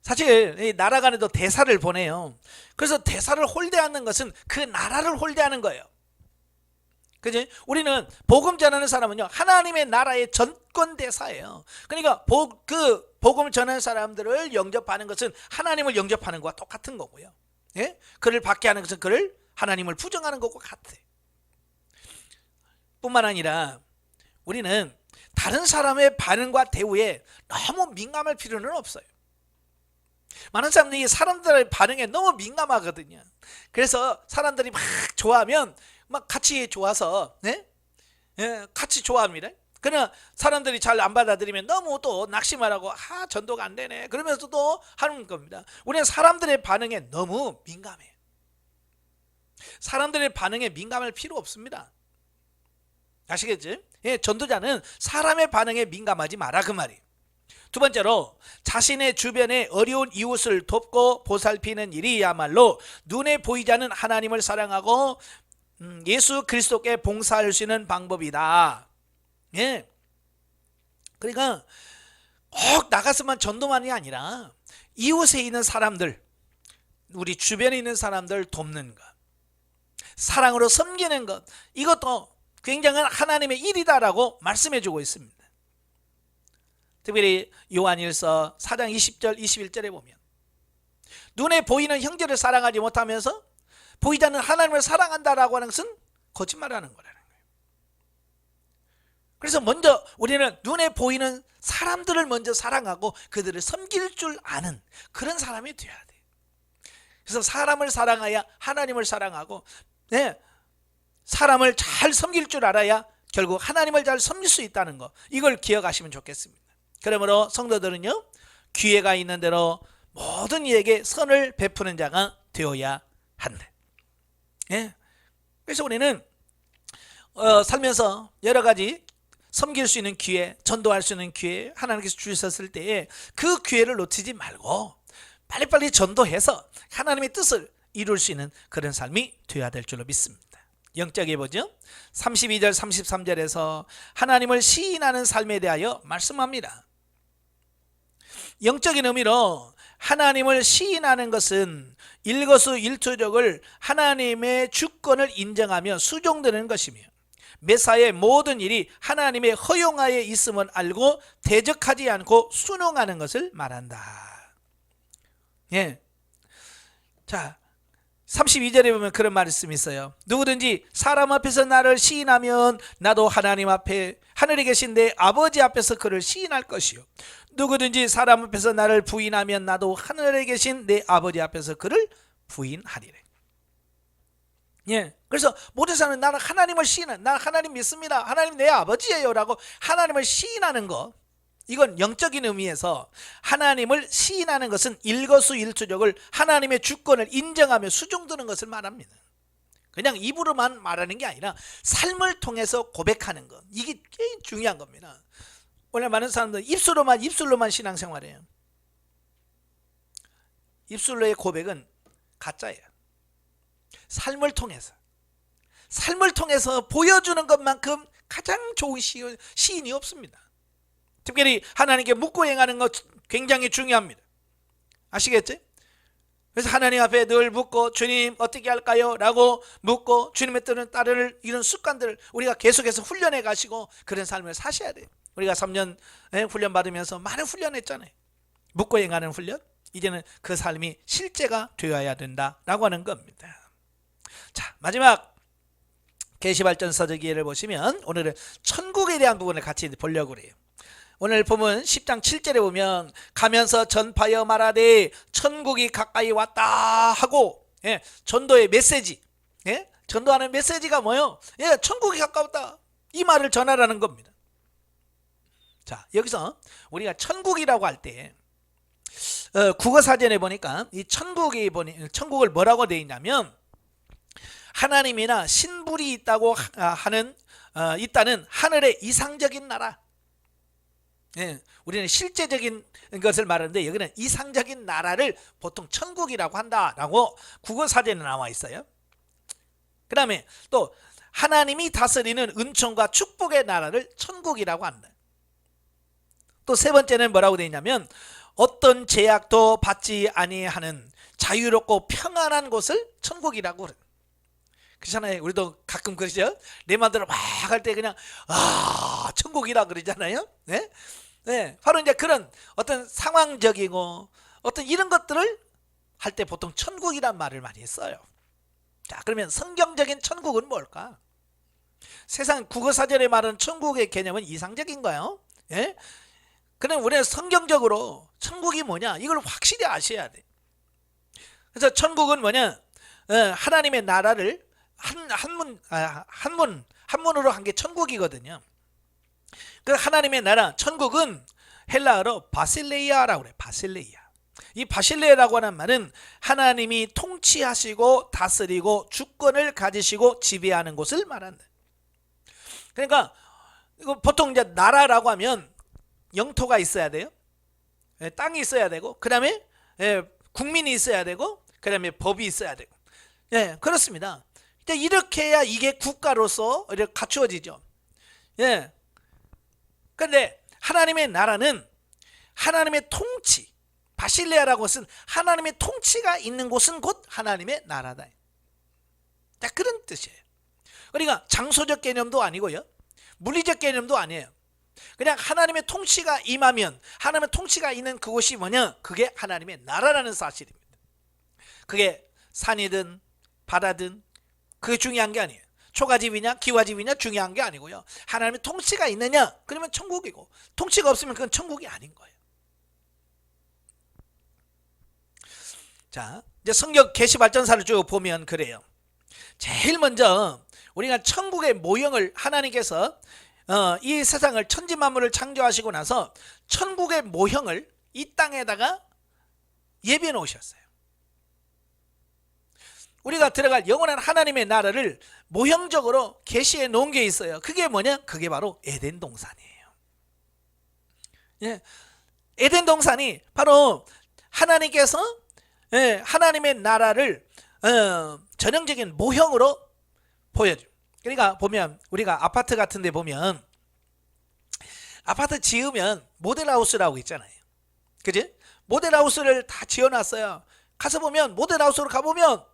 사실 이 나라 간에도 대사를 보내요. 그래서 대사를 홀대하는 것은 그 나라를 홀대하는 거예요. 그지? 우리는 복음 전하는 사람은요, 하나님의 나라의 전권대사예요. 그러니까 복음 전하는 사람들을 영접하는 것은 하나님을 영접하는 것과 똑같은 거고요. 예? 그를 받게 하는 것은 그를 하나님을 부정하는 것과 같아요. 뿐만 아니라 우리는 다른 사람의 반응과 대우에 너무 민감할 필요는 없어요. 많은 사람들이 사람들의 반응에 너무 민감하거든요. 그래서 사람들이 막 좋아하면 막 같이 좋아서 같이 좋아합니다. 그러나 사람들이 잘 안 받아들이면 너무 또 낙심을 하고 전도가 안 되네 그러면서 또 하는 겁니다. 우리는 사람들의 반응에 너무 민감해요. 사람들의 반응에 민감할 필요 없습니다. 아시겠지? 예, 전도자는 사람의 반응에 민감하지 마라 그 말이에요. 두 번째로 자신의 주변에 어려운 이웃을 돕고 보살피는 일이야말로 눈에 보이지 않는 하나님을 사랑하고 예수 그리스도께 봉사할 수 있는 방법이다. 예. 그러니까 꼭 나가서만 전도만이 아니라 이웃에 있는 사람들, 우리 주변에 있는 사람들 돕는 것, 사랑으로 섬기는 것, 이것도 굉장한 하나님의 일이다라고 말씀해주고 있습니다. 특별히 요한일서 4장 20절 21절에 보면 눈에 보이는 형제를 사랑하지 못하면서 보이지 않는 하나님을 사랑한다라고 하는 것은 거짓말하는 거라는 거예요. 그래서 먼저 우리는 눈에 보이는 사람들을 먼저 사랑하고 그들을 섬길 줄 아는 그런 사람이 되어야 돼요. 그래서 사람을 사랑해야 하나님을 사랑하고 사람을 잘 섬길 줄 알아야 결국 하나님을 잘 섬길 수 있다는 거, 이걸 기억하시면 좋겠습니다. 그러므로 성도들은요, 기회가 있는 대로 모든 이에게 선을 베푸는 자가 되어야 한다. 예. 그래서 우리는 살면서 여러 가지 섬길 수 있는 기회, 전도할 수 있는 기회 하나님께서 주셨을 때에 그 기회를 놓치지 말고 빨리빨리 전도해서 하나님의 뜻을 이룰 수 있는 그런 삶이 되어야 될 줄로 믿습니다. 영적에 보죠. 32절 33절에서 하나님을 시인하는 삶에 대하여 말씀합니다. 영적인 의미로 하나님을 시인하는 것은 일거수일투족을 하나님의 주권을 인정하며 수종되는 것이며 매사의 모든 일이 하나님의 허용하에 있음을 알고 대적하지 않고 순응하는 것을 말한다. 예. 자, 32절에 보면 그런 말씀이 있어요. 누구든지 사람 앞에서 나를 시인하면 나도 하나님 앞에 하늘에 계신 내 아버지 앞에서 그를 시인할 것이요, 누구든지 사람 앞에서 나를 부인하면 나도 하늘에 계신 내 아버지 앞에서 그를 부인하리래. 예. 그래서 모든 사람은 나는 하나님을 시인한, 나 하나님 믿습니다, 하나님 내 아버지예요 라고 하나님을 시인하는 것, 이건 영적인 의미에서 하나님을 시인하는 것은 일거수일투족을 하나님의 주권을 인정하며 수종드는 것을 말합니다. 그냥 입으로만 말하는 게 아니라 삶을 통해서 고백하는 것, 이게 제일 중요한 겁니다. 원래 많은 사람들은 입술로만 신앙생활해요. 입술로의 고백은 가짜예요. 삶을 통해서 보여주는 것만큼 가장 좋은 시인이 없습니다. 특별히 하나님께 묻고 행하는 것 굉장히 중요합니다. 아시겠지? 그래서 하나님 앞에 늘 묻고 주님 어떻게 할까요? 라고 묻고 주님의 뜻을 따르는 이런 습관들을 우리가 계속해서 훈련해 가시고 그런 삶을 사셔야 돼요. 우리가 3년 훈련 받으면서 많은 훈련했잖아요. 묻고 행하는 훈련. 이제는 그 삶이 실제가 되어야 된다라고 하는 겁니다. 자, 마지막 계시발전서적 이해를 보시면 오늘은 천국에 대한 부분을 같이 보려고 그래요. 오늘 보면 10장 7절에 보면 가면서 전파하여 말하되 천국이 가까이 왔다 하고, 전도의 메시지, 전도하는 메시지가 뭐예요? 천국이 가까웠다, 이 말을 전하라는 겁니다. 자, 여기서 우리가 천국이라고 할 때 국어 사전에 보니까 이 천국을 뭐라고 되어 있냐면 하나님이나 신불이 있다고 있다는 하늘의 이상적인 나라. 예, 우리는 실제적인 것을 말하는데 여기는 이상적인 나라를 보통 천국이라고 한다라고 국어 사전에 나와 있어요. 그 다음에 또 하나님이 다스리는 은총과 축복의 나라를 천국이라고 한다. 또 세 번째는 뭐라고 되어 있냐면 어떤 제약도 받지 아니하는 자유롭고 평안한 곳을 천국이라고 그래. 그렇잖아요. 우리도 가끔 그러죠. 내 마음대로 막 할 때 그냥 천국이라 그러잖아요. 네? 네, 바로 이제 그런 어떤 상황적이고 어떤 이런 것들을 할 때 보통 천국이란 말을 많이 써요. 자, 그러면 성경적인 천국은 뭘까? 세상 국어사전에 말하는 천국의 개념은 이상적인 거예요. 예? 그럼 우리는 성경적으로 천국이 뭐냐 이걸 확실히 아셔야 돼. 그래서 천국은 뭐냐, 하나님의 나라를 한문으로 한 게 천국이거든요. 그 하나님의 나라 천국은 헬라어로 바실레이아라고 그래. 바실레이아. 이 바실레라고 하는 말은 하나님이 통치하시고 다스리고 주권을 가지시고 지배하는 곳을 말한다. 그러니까 이거 보통 이제 나라라고 하면 영토가 있어야 돼요. 땅이 있어야 되고, 그 다음에 국민이 있어야 되고, 그 다음에 법이 있어야 되고. 예, 그렇습니다. 이렇게 해야 이게 국가로서 이렇게 갖추어지죠. 예. 그런데 하나님의 나라는 하나님의 통치, 바실레아라고 것은 하나님의 통치가 있는 곳은 곧 하나님의 나라다. 자, 그런 뜻이에요. 그러니까 장소적 개념도 아니고요, 물리적 개념도 아니에요. 그냥 하나님의 통치가 임하면 하나님의 통치가 있는 그곳이 뭐냐, 그게 하나님의 나라라는 사실입니다. 그게 산이든 바다든 그게 중요한 게 아니에요. 초가집이냐 기와집이냐 중요한 게 아니고요, 하나님의 통치가 있느냐 그러면 천국이고, 통치가 없으면 그건 천국이 아닌 거예요. 자, 이제 성경 계시발전사를 쭉 보면 그래요. 제일 먼저 우리가 천국의 모형을 하나님께서 이 세상을 천지만물을 창조하시고 나서 천국의 모형을 이 땅에다가 예비해 놓으셨어요. 우리가 들어갈 영원한 하나님의 나라를 모형적으로 계시해 놓은 게 있어요. 그게 뭐냐? 그게 바로 에덴 동산이에요. 예, 에덴 동산이 바로 하나님께서 하나님의 나라를 전형적인 모형으로 보여줘요. 그러니까 보면 우리가 아파트 같은 데 보면 아파트 지으면 모델하우스라고 있잖아요. 그지? 모델하우스를 다 지어놨어요. 가서 보면 모델하우스로 가보면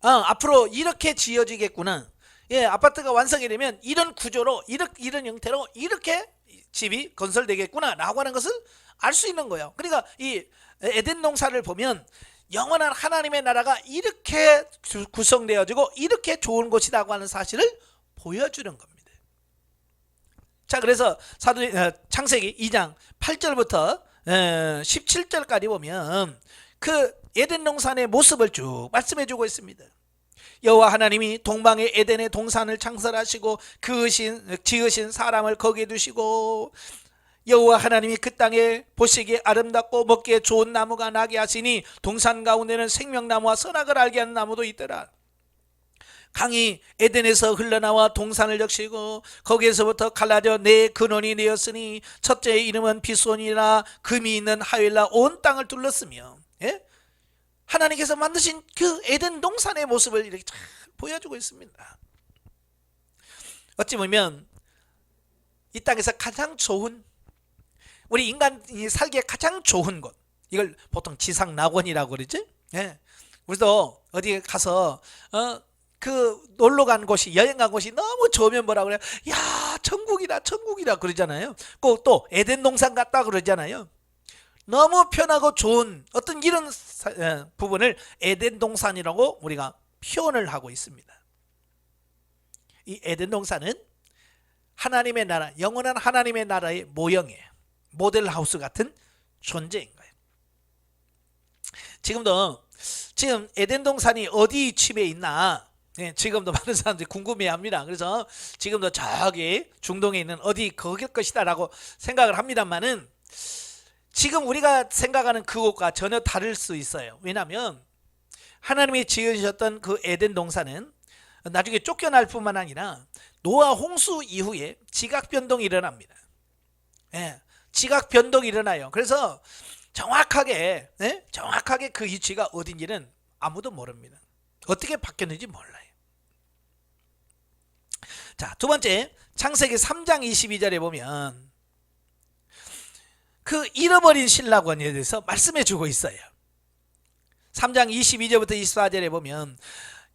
앞으로 이렇게 지어지겠구나. 예, 아파트가 완성이 되면 이런 구조로 이런 형태로 이렇게 집이 건설되겠구나 라고 하는 것을 알 수 있는 거예요. 그러니까 이 에덴 동산을 보면 영원한 하나님의 나라가 이렇게 구성되어지고 이렇게 좋은 곳이라고 하는 사실을 보여주는 겁니다. 자, 그래서 창세기 2장 8절부터 17절까지 보면 그 에덴 동산의 모습을 쭉 말씀해 주고 있습니다. 여호와 하나님이 동방의 에덴의 동산을 창설하시고 지으신 사람을 거기에 두시고, 여호와 하나님이 그 땅에 보시기에 아름답고 먹기에 좋은 나무가 나게 하시니 동산 가운데는 생명나무와 선악을 알게 하는 나무도 있더라. 강이 에덴에서 흘러나와 동산을 적시고 거기에서부터 갈라져 네 근원이 되었으니 첫째의 이름은 비손이라 금이 있는 하윌라 온 땅을 둘렀으며. 예? 하나님께서 만드신 그 에덴 동산의 모습을 이렇게 잘 보여주고 있습니다. 어찌 보면 이 땅에서 가장 좋은, 우리 인간이 살기에 가장 좋은 곳, 이걸 보통 지상낙원이라고 그러지. 예. 우리도 어디 가서 그 놀러 간 곳이, 여행 간 곳이 너무 좋으면 뭐라 그래요? 야, 천국이다 천국이다 그러잖아요. 꼭 또 에덴 동산 같다 그러잖아요. 너무 편하고 좋은 어떤 이런 부분을 에덴 동산이라고 우리가 표현을 하고 있습니다. 이 에덴 동산은 하나님의 나라, 영원한 하나님의 나라의 모형이에요. 모델하우스 같은 존재인 거예요. 지금 에덴 동산이 어디 위치에 있나, 예, 지금도 많은 사람들이 궁금해합니다. 그래서 지금도 저기 중동에 있는 어디 거길 것이다라고 생각을 합니다만은 지금 우리가 생각하는 그곳과 전혀 다를 수 있어요. 왜냐하면 하나님이 지으셨던 그 에덴 동산은 나중에 쫓겨날 뿐만 아니라 노아 홍수 이후에 지각 변동이 일어납니다. 예, 지각 변동이 일어나요. 그래서 정확하게 그 위치가 어딘지는 아무도 모릅니다. 어떻게 바뀌었는지 몰라요. 자, 두 번째, 창세기 3장 22절에 보면 그 잃어버린 신라권에 대해서 말씀해 주고 있어요. 3장 22절부터 24절에 보면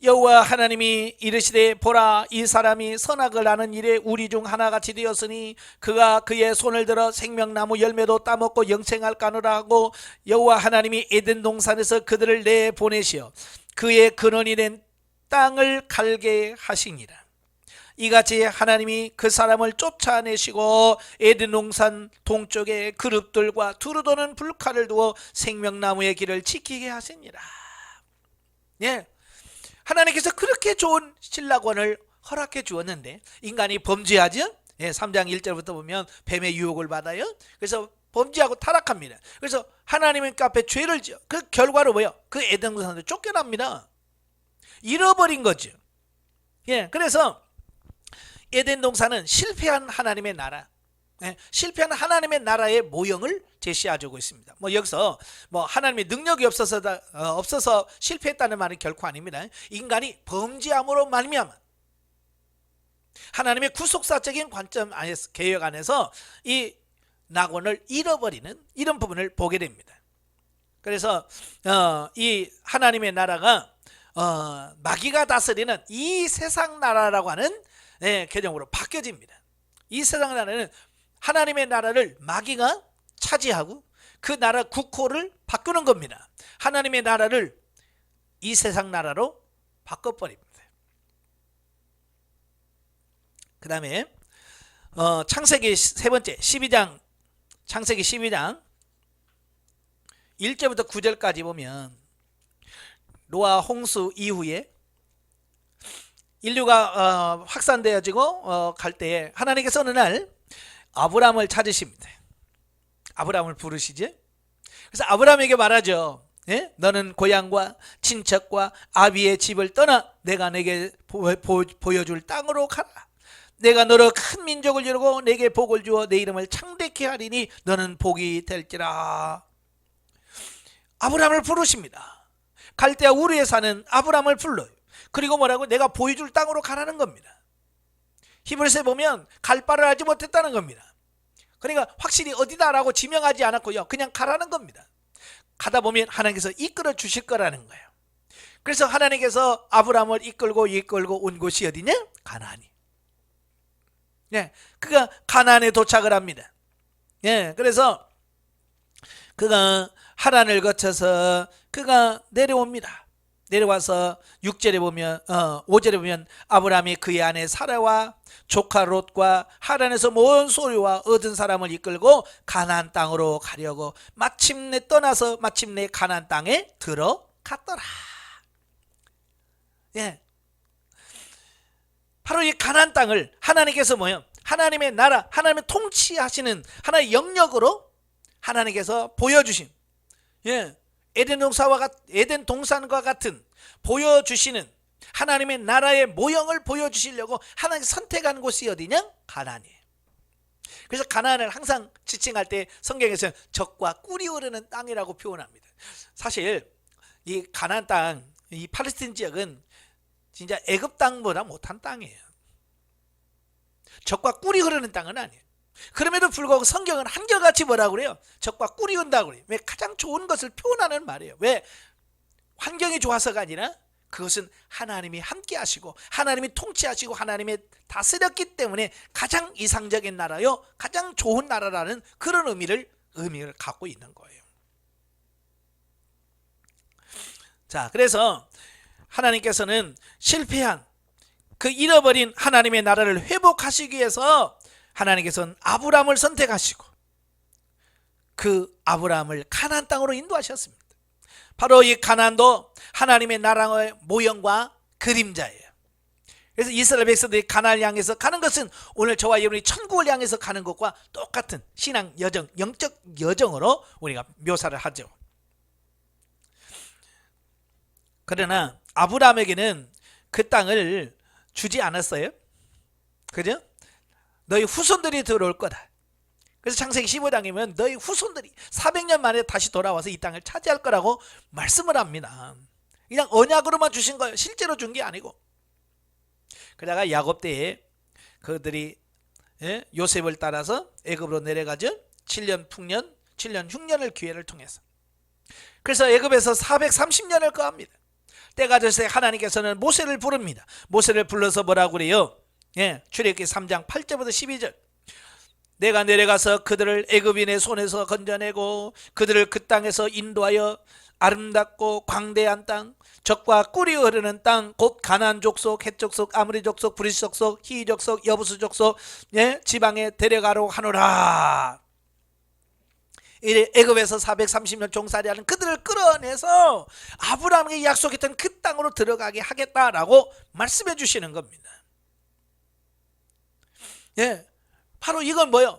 여호와 하나님이 이르시되 보라, 이 사람이 선악을 아는 일에 우리 중 하나같이 되었으니 그가 그의 손을 들어 생명나무 열매도 따먹고 영생할까노라 하고 여호와 하나님이 에덴 동산에서 그들을 내보내시어 그의 근원이 된 땅을 갈게 하시니라. 이같이 하나님이 그 사람을 쫓아내시고 에덴 동산 동쪽에 그룹들과 두루 도는 불칼을 두어 생명나무의 길을 지키게 하시니라. 예, 하나님께서 그렇게 좋은 신라권을 허락해 주었는데 인간이 범죄하죠. 예, 3장 1절부터 보면 뱀의 유혹을 받아요. 그래서 범죄하고 타락합니다. 그래서 하나님의 앞에 죄를 지어 그 결과로 뭐예요? 그 에덴 동산을 쫓겨납니다. 잃어버린 거죠. 예, 그래서 에덴 동산은 실패한 하나님의 나라, 실패한 하나님의 나라의 모형을 제시해주고 있습니다. 뭐 여기서 뭐 하나님의 능력이 없어서 실패했다는 말은 결코 아닙니다. 인간이 범죄함으로 말미암아 하나님의 구속사적인 관점 안에서, 개혁 안에서 이 낙원을 잃어버리는 이런 부분을 보게 됩니다. 그래서 이 하나님의 나라가 마귀가 다스리는 이 세상 나라라고 하는 개념으로 바뀌어집니다. 이 세상 나라는 하나님의 나라를 마귀가 차지하고 그 나라 국호를 바꾸는 겁니다. 하나님의 나라를 이 세상 나라로 바꿔버립니다. 그 다음에 창세기 세 번째 12장, 창세기 12장 1절부터 9절까지 보면 노아 홍수 이후에 인류가 확산되어지고 갈 때에 하나님께서 어느 날 아브라함을 찾으십니다. 아브라함을 부르시죠. 그래서 아브라함에게 말하죠. 예? 너는 고향과 친척과 아비의 집을 떠나 내가 내게 보여줄 땅으로 가라. 내가 너로 큰 민족을 이루고 내게 복을 주어 내 이름을 창대케 하리니 너는 복이 될지라. 아브라함을 부르십니다. 갈대아 우르에 사는 아브라함을 불러요. 그리고 뭐라고? 내가 보여줄 땅으로 가라는 겁니다. 히브리서에 보면 갈 바를 알지 못했다는 겁니다. 그러니까 확실히 어디다라고 지명하지 않았고요, 그냥 가라는 겁니다. 가다 보면 하나님께서 이끌어 주실 거라는 거예요. 그래서 하나님께서 아브라함을 이끌고 온 곳이 어디냐? 가나안이. 예, 그가 가나안에 도착을 합니다. 예, 그래서 그가 하란을 거쳐서 그가 내려옵니다. 내려와서 6절에 보면 5절에 보면 아브라함이 그의 아내 사라와 조카 롯과 하란에서 모은 소유와 얻은 사람을 이끌고 가나안 땅으로 가려고 마침내 떠나서 마침내 가나안 땅에 들어갔더라. 예, 바로 이 가나안 땅을 하나님께서 뭐예요? 하나님의 나라, 하나님의 통치하시는 하나의 영역으로 하나님께서 보여주신, 예, 에덴 동산과 같은 보여주시는 하나님의 나라의 모형을 보여주시려고 하나님 선택한 곳이 어디냐? 가나안이에요. 그래서 가나안을 항상 지칭할 때 성경에서는 적과 꿀이 흐르는 땅이라고 표현합니다. 사실 이 가나안 땅, 이 팔레스타인 지역은 진짜 애굽 땅보다 못한 땅이에요. 적과 꿀이 흐르는 땅은 아니에요. 그럼에도 불구하고 성경은 한결같이 뭐라고 그래요? 적과 꿀이 온다고 그래요. 왜? 가장 좋은 것을 표현하는 말이에요. 왜? 환경이 좋아서가 아니라 그것은 하나님이 함께 하시고 하나님이 통치하시고 하나님이 다스렸기 때문에 가장 이상적인 나라요, 가장 좋은 나라라는 그런 의미를 갖고 있는 거예요. 자, 그래서 하나님께서는 실패한 그 잃어버린 하나님의 나라를 회복하시기 위해서 하나님께서는 아브라함을 선택하시고 그 아브라함을 가나안 땅으로 인도하셨습니다. 바로 이 가나안도 하나님의 나라의 모형과 그림자예요. 그래서 이스라엘 백성들이 가나안을 향해서 가는 것은 오늘 저와 여러분이 천국을 향해서 가는 것과 똑같은 신앙 여정, 영적 여정으로 우리가 묘사를 하죠. 그러나 아브라함에게는 그 땅을 주지 않았어요. 그죠? 너희 후손들이 들어올 거다. 그래서 창세기 15장이면 너희 후손들이 400년 만에 다시 돌아와서 이 땅을 차지할 거라고 말씀을 합니다. 그냥 언약으로만 주신 거예요. 실제로 준 게 아니고. 그러다가 야곱 때에 그들이 요셉을 따라서 애굽으로 내려가죠. 7년 풍년, 7년 흉년을 기회를 통해서. 그래서 애굽에서 430년을 거합니다. 때가 됐을 때 하나님께서는 모세를 부릅니다. 모세를 불러서 뭐라고 그래요? 출애굽기 3장 8절부터 12절. 내가 내려가서 그들을 애굽인의 손에서 건져내고 그들을 그 땅에서 인도하여 아름답고 광대한 땅, 적과 꿀이 흐르는 땅, 곧 가나안 족속, 헷 족속, 아므리 족속, 브리스 족속, 히 족속, 여부스 족속 지방에 데려가려 하노라. 이래 애굽에서 430년 종살이하는 그들을 끌어내서 아브라함에게 약속했던 그 땅으로 들어가게 하겠다라고 말씀해 주시는 겁니다. 바로 이건 뭐요?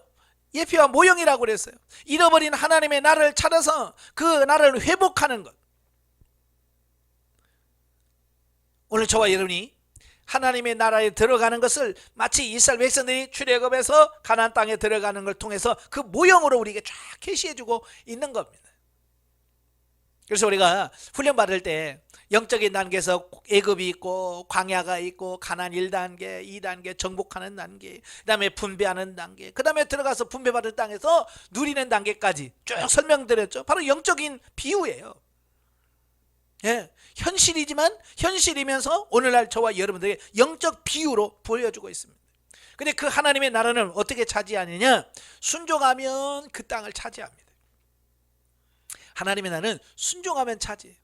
예표와 모형이라고 그랬어요. 잃어버린 하나님의 나라를 찾아서 그 나라를 회복하는 것. 오늘 저와 여러분이 하나님의 나라에 들어가는 것을 마치 이스라엘 백성들이 출애굽에서 가나안 땅에 들어가는 걸 통해서 그 모형으로 우리에게 쫙 계시해주고 있는 겁니다. 그래서 우리가 훈련 받을 때 영적인 단계에서 애굽이 있고 광야가 있고 가나안 1단계, 2단계 정복하는 단계, 그 다음에 분배하는 단계, 그 다음에 들어가서 분배받을 땅에서 누리는 단계까지 쭉 설명드렸죠. 바로 영적인 비유예요. 현실이지만 현실이면서 오늘날 저와 여러분들에게 영적 비유로 보여주고 있습니다. 근데 그 하나님의 나라는 어떻게 차지하느냐? 순종하면 그 땅을 차지합니다. 하나님의 나라는 순종하면 차지해요.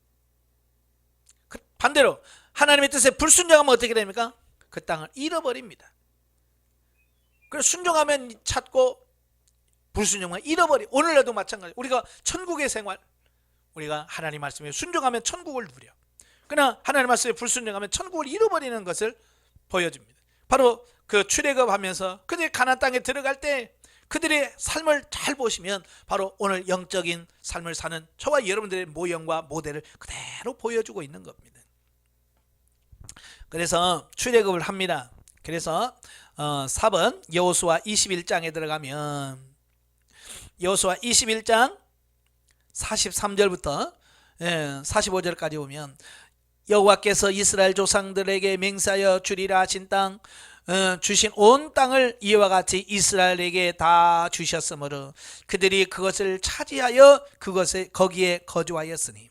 반대로 하나님의 뜻에 불순종하면 어떻게 됩니까? 그 땅을 잃어버립니다. 그래서 순종하면 찾고 불순종하면 잃어버리. 오늘날도 마찬가지. 우리가 천국의 생활, 우리가 하나님 말씀에 순종하면 천국을 누려. 그러나 하나님 말씀에 불순종하면 천국을 잃어버리는 것을 보여줍니다. 바로 그 출애굽하면서 그들이 가나안 땅에 들어갈 때 그들의 삶을 잘 보시면 바로 오늘 영적인 삶을 사는 저와 여러분들의 모형과 모델을 그대로 보여주고 있는 겁니다. 그래서 출애굽을 합니다. 그래서 4번 여호수아 21장에 들어가면 여호수아 21장 43절부터 45절까지 보면 여호와께서 이스라엘 조상들에게 맹세하여 주리라 하신 땅 주신 온 땅을 이와 같이 이스라엘에게 다 주셨으므로 그들이 그것을 차지하여 거기에 거주하였으니.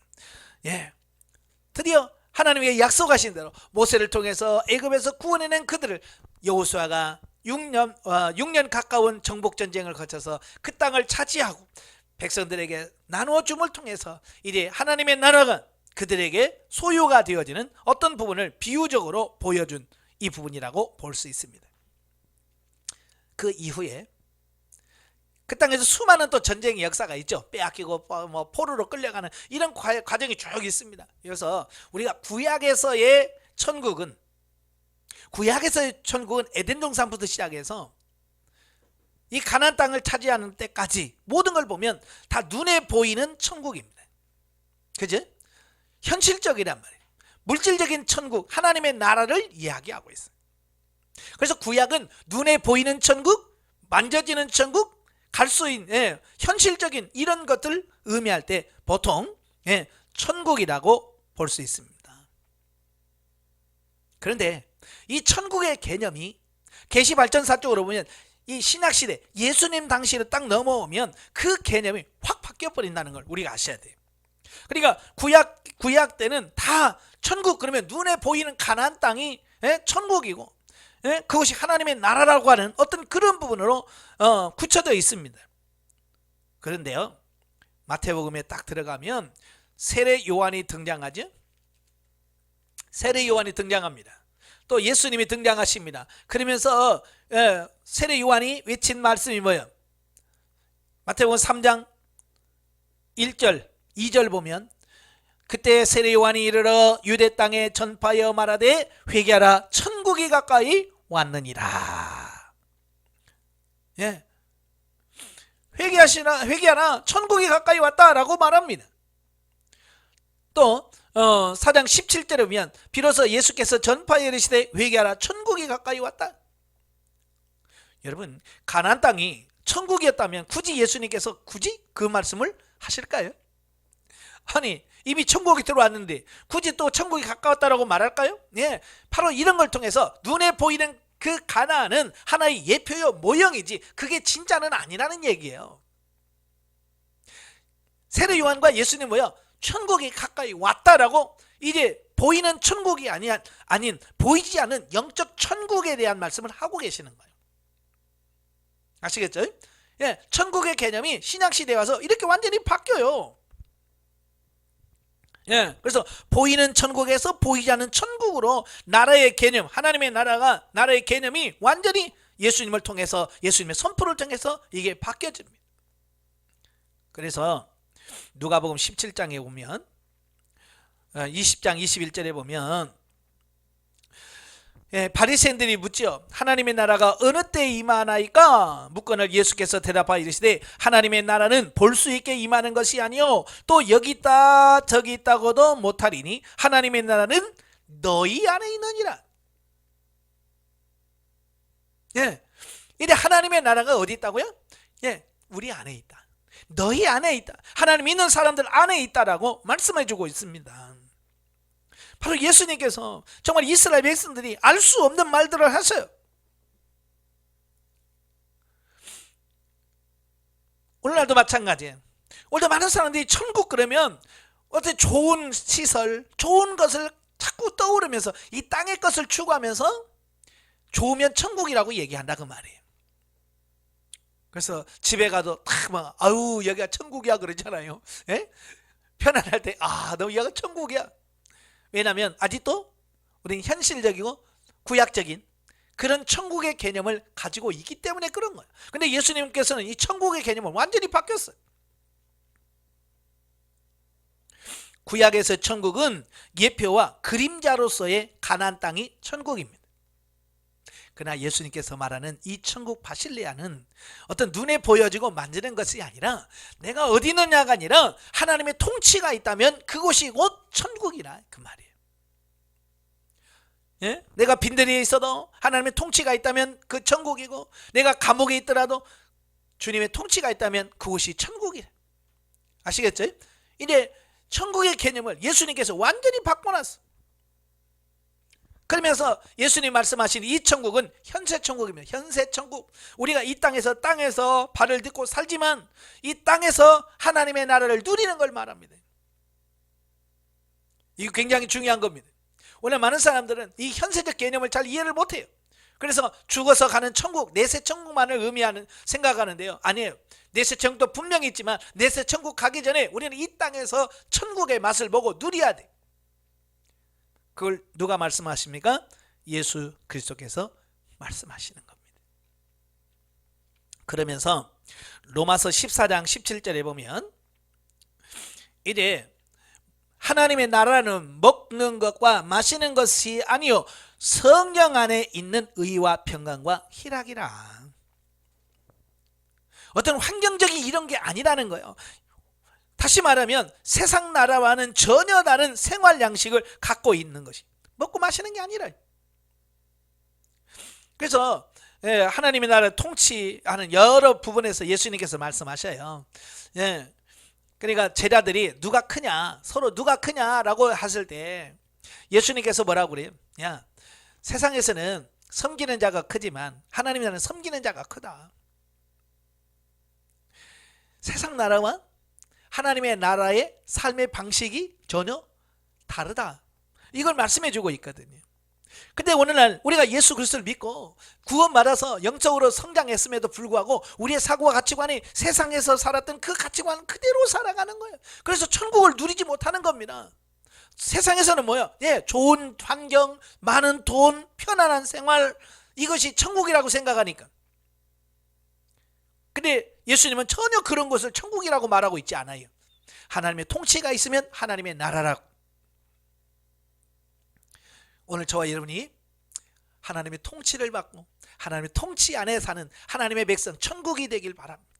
드디어 하나님의 약속하신 대로 모세를 통해서 애굽에서 구원해낸 그들을 여호수아가 6년 가까운 정복전쟁을 거쳐서 그 땅을 차지하고 백성들에게 나누어 줌을 통해서 이제 하나님의 나라가 그들에게 소유가 되어지는 어떤 부분을 비유적으로 보여준 이 부분이라고 볼 수 있습니다. 그 이후에 그 땅에서 수많은 또 전쟁의 역사가 있죠. 빼앗기고 뭐 포로로 끌려가는 이런 과정이 쭉 있습니다. 그래서 우리가 구약에서의 천국은 에덴 동산부터 시작해서 이 가나안 땅을 차지하는 때까지 모든 걸 보면 다 눈에 보이는 천국입니다. 그죠? 현실적이란 말이에요. 물질적인 천국, 하나님의 나라를 이야기하고 있어요. 그래서 구약은 눈에 보이는 천국, 만져지는 천국, 갈 수 있는 현실적인 이런 것들 의미할 때 보통 천국이라고 볼 수 있습니다. 그런데 이 천국의 개념이 계시발전사 쪽으로 보면 이 신약시대 예수님 당시로 딱 넘어오면 그 개념이 확 바뀌어버린다는 걸 우리가 아셔야 돼요. 그러니까 구약 때는 다 천국, 그러면 눈에 보이는 가나안 땅이 천국이고 그것이 하나님의 나라라고 하는 어떤 그런 부분으로 굳혀져 있습니다. 그런데요, 마태복음에 딱 들어가면 세례 요한이 등장하죠. 세례 요한이 등장합니다. 또 예수님이 등장하십니다. 그러면서 세례 요한이 외친 말씀이 뭐예요? 마태복음 3장 1절 2절 보면 그때 세례 요한이 이르러 유대 땅에 전파하여 말하되 회개하라 천국이 천국이 가까이 왔느니라. 예. 회개하라 천국이 가까이 왔다라고 말합니다. 또 4장 17절에 보면 비로소 예수께서 전파에 이르시되 회개하라 천국이 가까이 왔다. 여러분, 가나안 땅이 천국이었다면 굳이 예수님께서 굳이 그 말씀을 하실까요? 아니, 이미 천국이 들어왔는데 굳이 또 천국이 가까웠다라고 말할까요? 예, 바로 이런 걸 통해서 눈에 보이는 그 가나안은 하나의 예표요 모형이지 그게 진짜는 아니라는 얘기예요. 세례 요한과 예수님 뭐야? 천국이 가까이 왔다라고 이제 보이는 천국이 아닌 보이지 않는 영적 천국에 대한 말씀을 하고 계시는 거예요. 아시겠죠? 예, 천국의 개념이 신약시대에 와서 이렇게 완전히 바뀌어요. 예, 그래서 보이는 천국에서 보이지 않는 천국으로 나라의 개념, 하나님의 나라의 개념이 완전히 예수님을 통해서, 예수님의 선포를 통해서 이게 바뀌어집니다. 그래서 누가복음 17장에 보면 20장 21절에 보면 바리새인들이 묻죠. 하나님의 나라가 어느 때에 임하나이까? 묻거늘 예수께서 대답하여 이르시되 하나님의 나라는 볼 수 있게 임하는 것이 아니요 또 여기 있다 저기 있다고도 못하리니 하나님의 나라는 너희 안에 있느니라. 예, 이제 하나님의 나라가 어디 있다고요? 예, 우리 안에 있다. 너희 안에 있다. 하나님 믿는 사람들 안에 있다라고 말씀해주고 있습니다. 바로 예수님께서 정말 이스라엘 백성들이 알 수 없는 말들을 하세요. 오늘날도 마찬가지예요. 오늘도 많은 사람들이 천국 그러면 어떤 좋은 시설, 좋은 것을 자꾸 떠오르면서 이 땅의 것을 추구하면서 좋으면 천국이라고 얘기한다 그 말이에요. 그래서 집에 가도 딱 막 아우 여기가 천국이야 그러잖아요. 예? 편안할 때 너 여기가 천국이야. 왜냐하면 아직도 우리는 현실적이고 구약적인 그런 천국의 개념을 가지고 있기 때문에 그런 거예요. 근데 예수님께서는 이 천국의 개념을 완전히 바뀌었어요. 구약에서 천국은 예표와 그림자로서의 가나안 땅이 천국입니다. 그러나 예수님께서 말하는 이 천국 바실레아는 어떤 눈에 보여지고 만지는 것이 아니라 내가 어디 있느냐가 아니라 하나님의 통치가 있다면 그곳이 곧 천국이라 그 말이에요. 예? 내가 빈들에 있어도 하나님의 통치가 있다면 그 천국이고 내가 감옥에 있더라도 주님의 통치가 있다면 그곳이 천국이래. 아시겠죠? 이제 천국의 개념을 예수님께서 완전히 바꿔놨어. 그러면서 예수님 말씀하신 이 천국은 현세 천국입니다. 현세 천국. 우리가 이 땅에서 발을 딛고 살지만 이 땅에서 하나님의 나라를 누리는 걸 말합니다. 이거 굉장히 중요한 겁니다. 오늘 많은 사람들은 이 현세적 개념을 잘 이해를 못해요. 그래서 죽어서 가는 천국, 내세 천국만을 생각하는데요. 아니에요. 내세 천국도 분명히 있지만 내세 천국 가기 전에 우리는 이 땅에서 천국의 맛을 보고 누려야 돼. 그걸 누가 말씀하십니까? 예수 그리스도께서 말씀하시는 겁니다. 그러면서 로마서 14장 17절에 보면 이제 하나님의 나라는 먹는 것과 마시는 것이 아니요 성령 안에 있는 의와 평강과 희락이라. 어떤 환경적인 이런 게 아니라는 거예요. 다시 말하면 세상 나라와는 전혀 다른 생활 양식을 갖고 있는 것이 먹고 마시는 게 아니라. 그래서 하나님의 나라를 통치하는 여러 부분에서 예수님께서 말씀하셔요. 그러니까 제자들이 누가 크냐, 서로 누가 크냐라고 하실 때 예수님께서 뭐라고 그래요? 야, 세상에서는 섬기는 자가 크지만 하나님의 나라는 섬기는 자가 크다. 세상 나라와 하나님의 나라의 삶의 방식이 전혀 다르다. 이걸 말씀해 주고 있거든요. 근데 오늘날 우리가 예수 그리스도를 믿고 구원받아서 영적으로 성장했음에도 불구하고 우리의 사고와 가치관이 세상에서 살았던 그 가치관 그대로 살아가는 거예요. 그래서 천국을 누리지 못하는 겁니다. 세상에서는 뭐예요? 좋은 환경, 많은 돈, 편안한 생활, 이것이 천국이라고 생각하니까. 근데 예수님은 전혀 그런 것을 천국이라고 말하고 있지 않아요. 하나님의 통치가 있으면 하나님의 나라라고. 오늘 저와 여러분이 하나님의 통치를 받고 하나님의 통치 안에 사는 하나님의 백성 천국이 되길 바랍니다.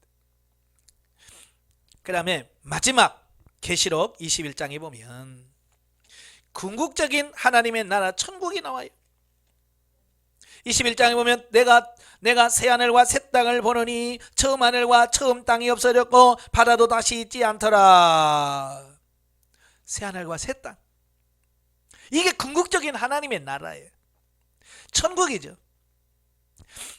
그 다음에 마지막 계시록 21장에 보면 궁극적인 하나님의 나라 천국이 나와요. 21장에 보면 내가 새 하늘과 새 땅을 보느니 처음 하늘과 처음 땅이 없어졌고 바다도 다시 있지 않더라. 새 하늘과 새 땅, 이게 궁극적인 하나님의 나라예요. 천국이죠.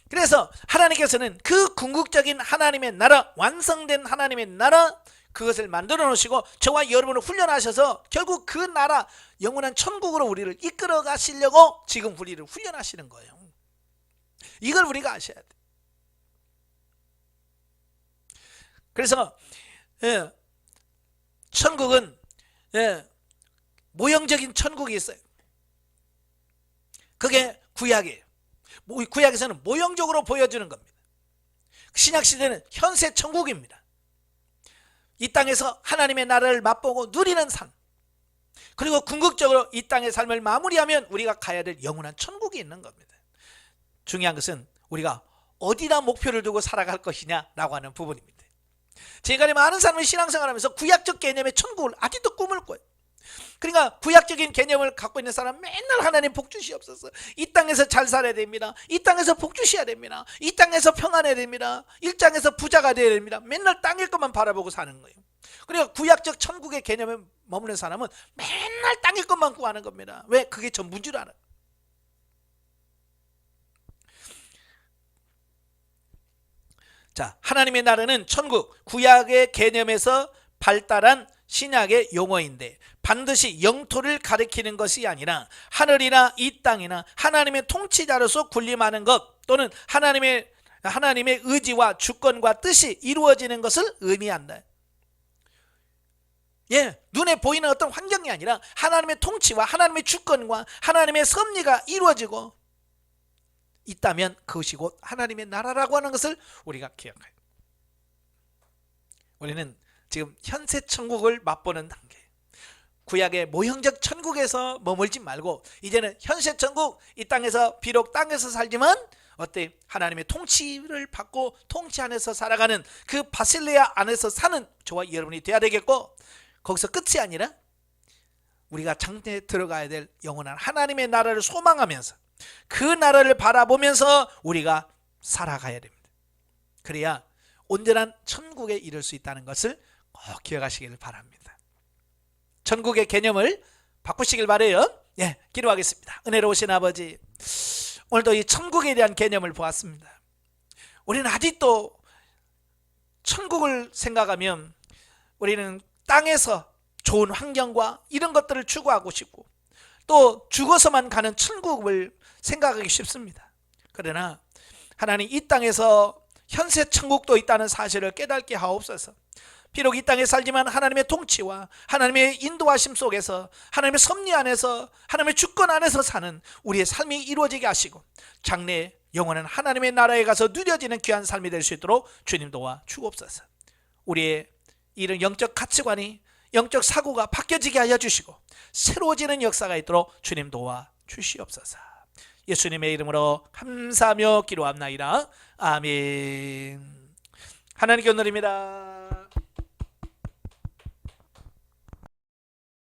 그래서 하나님께서는 그 궁극적인 하나님의 나라, 완성된 하나님의 나라, 그것을 만들어 놓으시고 저와 여러분을 훈련하셔서 결국 그 나라 영원한 천국으로 우리를 이끌어 가시려고 지금 우리를 훈련하시는 거예요. 이걸 우리가 아셔야 돼요. 그래서 천국은 모형적인 천국이 있어요. 그게 구약이에요. 구약에서는 모형적으로 보여주는 겁니다. 신약시대는 현세 천국입니다. 이 땅에서 하나님의 나라를 맛보고 누리는 삶, 그리고 궁극적으로 이 땅의 삶을 마무리하면 우리가 가야 될 영원한 천국이 있는 겁니다. 중요한 것은 우리가 어디다 목표를 두고 살아갈 것이냐라고 하는 부분입니다. 지금까지 많은 사람이 신앙생활하면서 구약적 개념의 천국을 아직도 꿈을 꿔요. 그러니까 구약적인 개념을 갖고 있는 사람 맨날 하나님 복 주시옵소서, 이 땅에서 잘 살아야 됩니다, 이 땅에서 복 주셔야 됩니다, 이 땅에서 평안해야 됩니다, 이 땅에서 부자가 되어야 됩니다. 맨날 땅일 것만 바라보고 사는 거예요. 그러니까 구약적 천국의 개념에 머무는 사람은 맨날 땅일 것만 구하는 겁니다. 왜? 그게 전부인 줄 알아요. 자, 하나님의 나라는 천국, 구약의 개념에서 발달한 신약의 용어인데 반드시 영토를 가리키는 것이 아니라 하늘이나 이 땅이나 하나님의 통치자로서 군림하는 것, 또는 하나님의 의지와 주권과 뜻이 이루어지는 것을 의미한다. 눈에 보이는 어떤 환경이 아니라 하나님의 통치와 하나님의 주권과 하나님의 섭리가 이루어지고 있다면 그것이 곧 하나님의 나라라고 하는 것을 우리가 기억해요. 우리는 지금 현세 천국을 맛보는 단계, 구약의 모형적 천국에서 머물지 말고 이제는 현세 천국, 이 땅에서 비록 땅에서 살지만 어때? 하나님의 통치를 받고 통치 안에서 살아가는 그 바실레아 안에서 사는 저와 여러분이 되어야 되겠고, 거기서 끝이 아니라 우리가 장래에 들어가야 될 영원한 하나님의 나라를 소망하면서 그 나라를 바라보면서 우리가 살아가야 됩니다. 그래야 온전한 천국에 이를 수 있다는 것을 꼭 기억하시길 바랍니다. 천국의 개념을 바꾸시길 바라요. 기도하겠습니다. 은혜로우신 아버지, 오늘도 이 천국에 대한 개념을 보았습니다. 우리는 아직도 천국을 생각하면 우리는 땅에서 좋은 환경과 이런 것들을 추구하고 싶고 또 죽어서만 가는 천국을 생각하기 쉽습니다. 그러나 하나님, 이 땅에서 현세 천국도 있다는 사실을 깨닫게 하옵소서. 비록 이 땅에 살지만 하나님의 통치와 하나님의 인도하심 속에서 하나님의 섭리 안에서 하나님의 주권 안에서 사는 우리의 삶이 이루어지게 하시고 장래에 영원한 하나님의 나라에 가서 누려지는 귀한 삶이 될 수 있도록 주님 도와 주옵소서. 우리의 이런 영적 가치관이, 영적 사고가 바뀌어지게 하여 주시고 새로워지는 역사가 있도록 주님 도와 주시옵소서. 예수님의 이름으로 감사하며 기도합나이다. 아멘. 하나님께 온누립니다.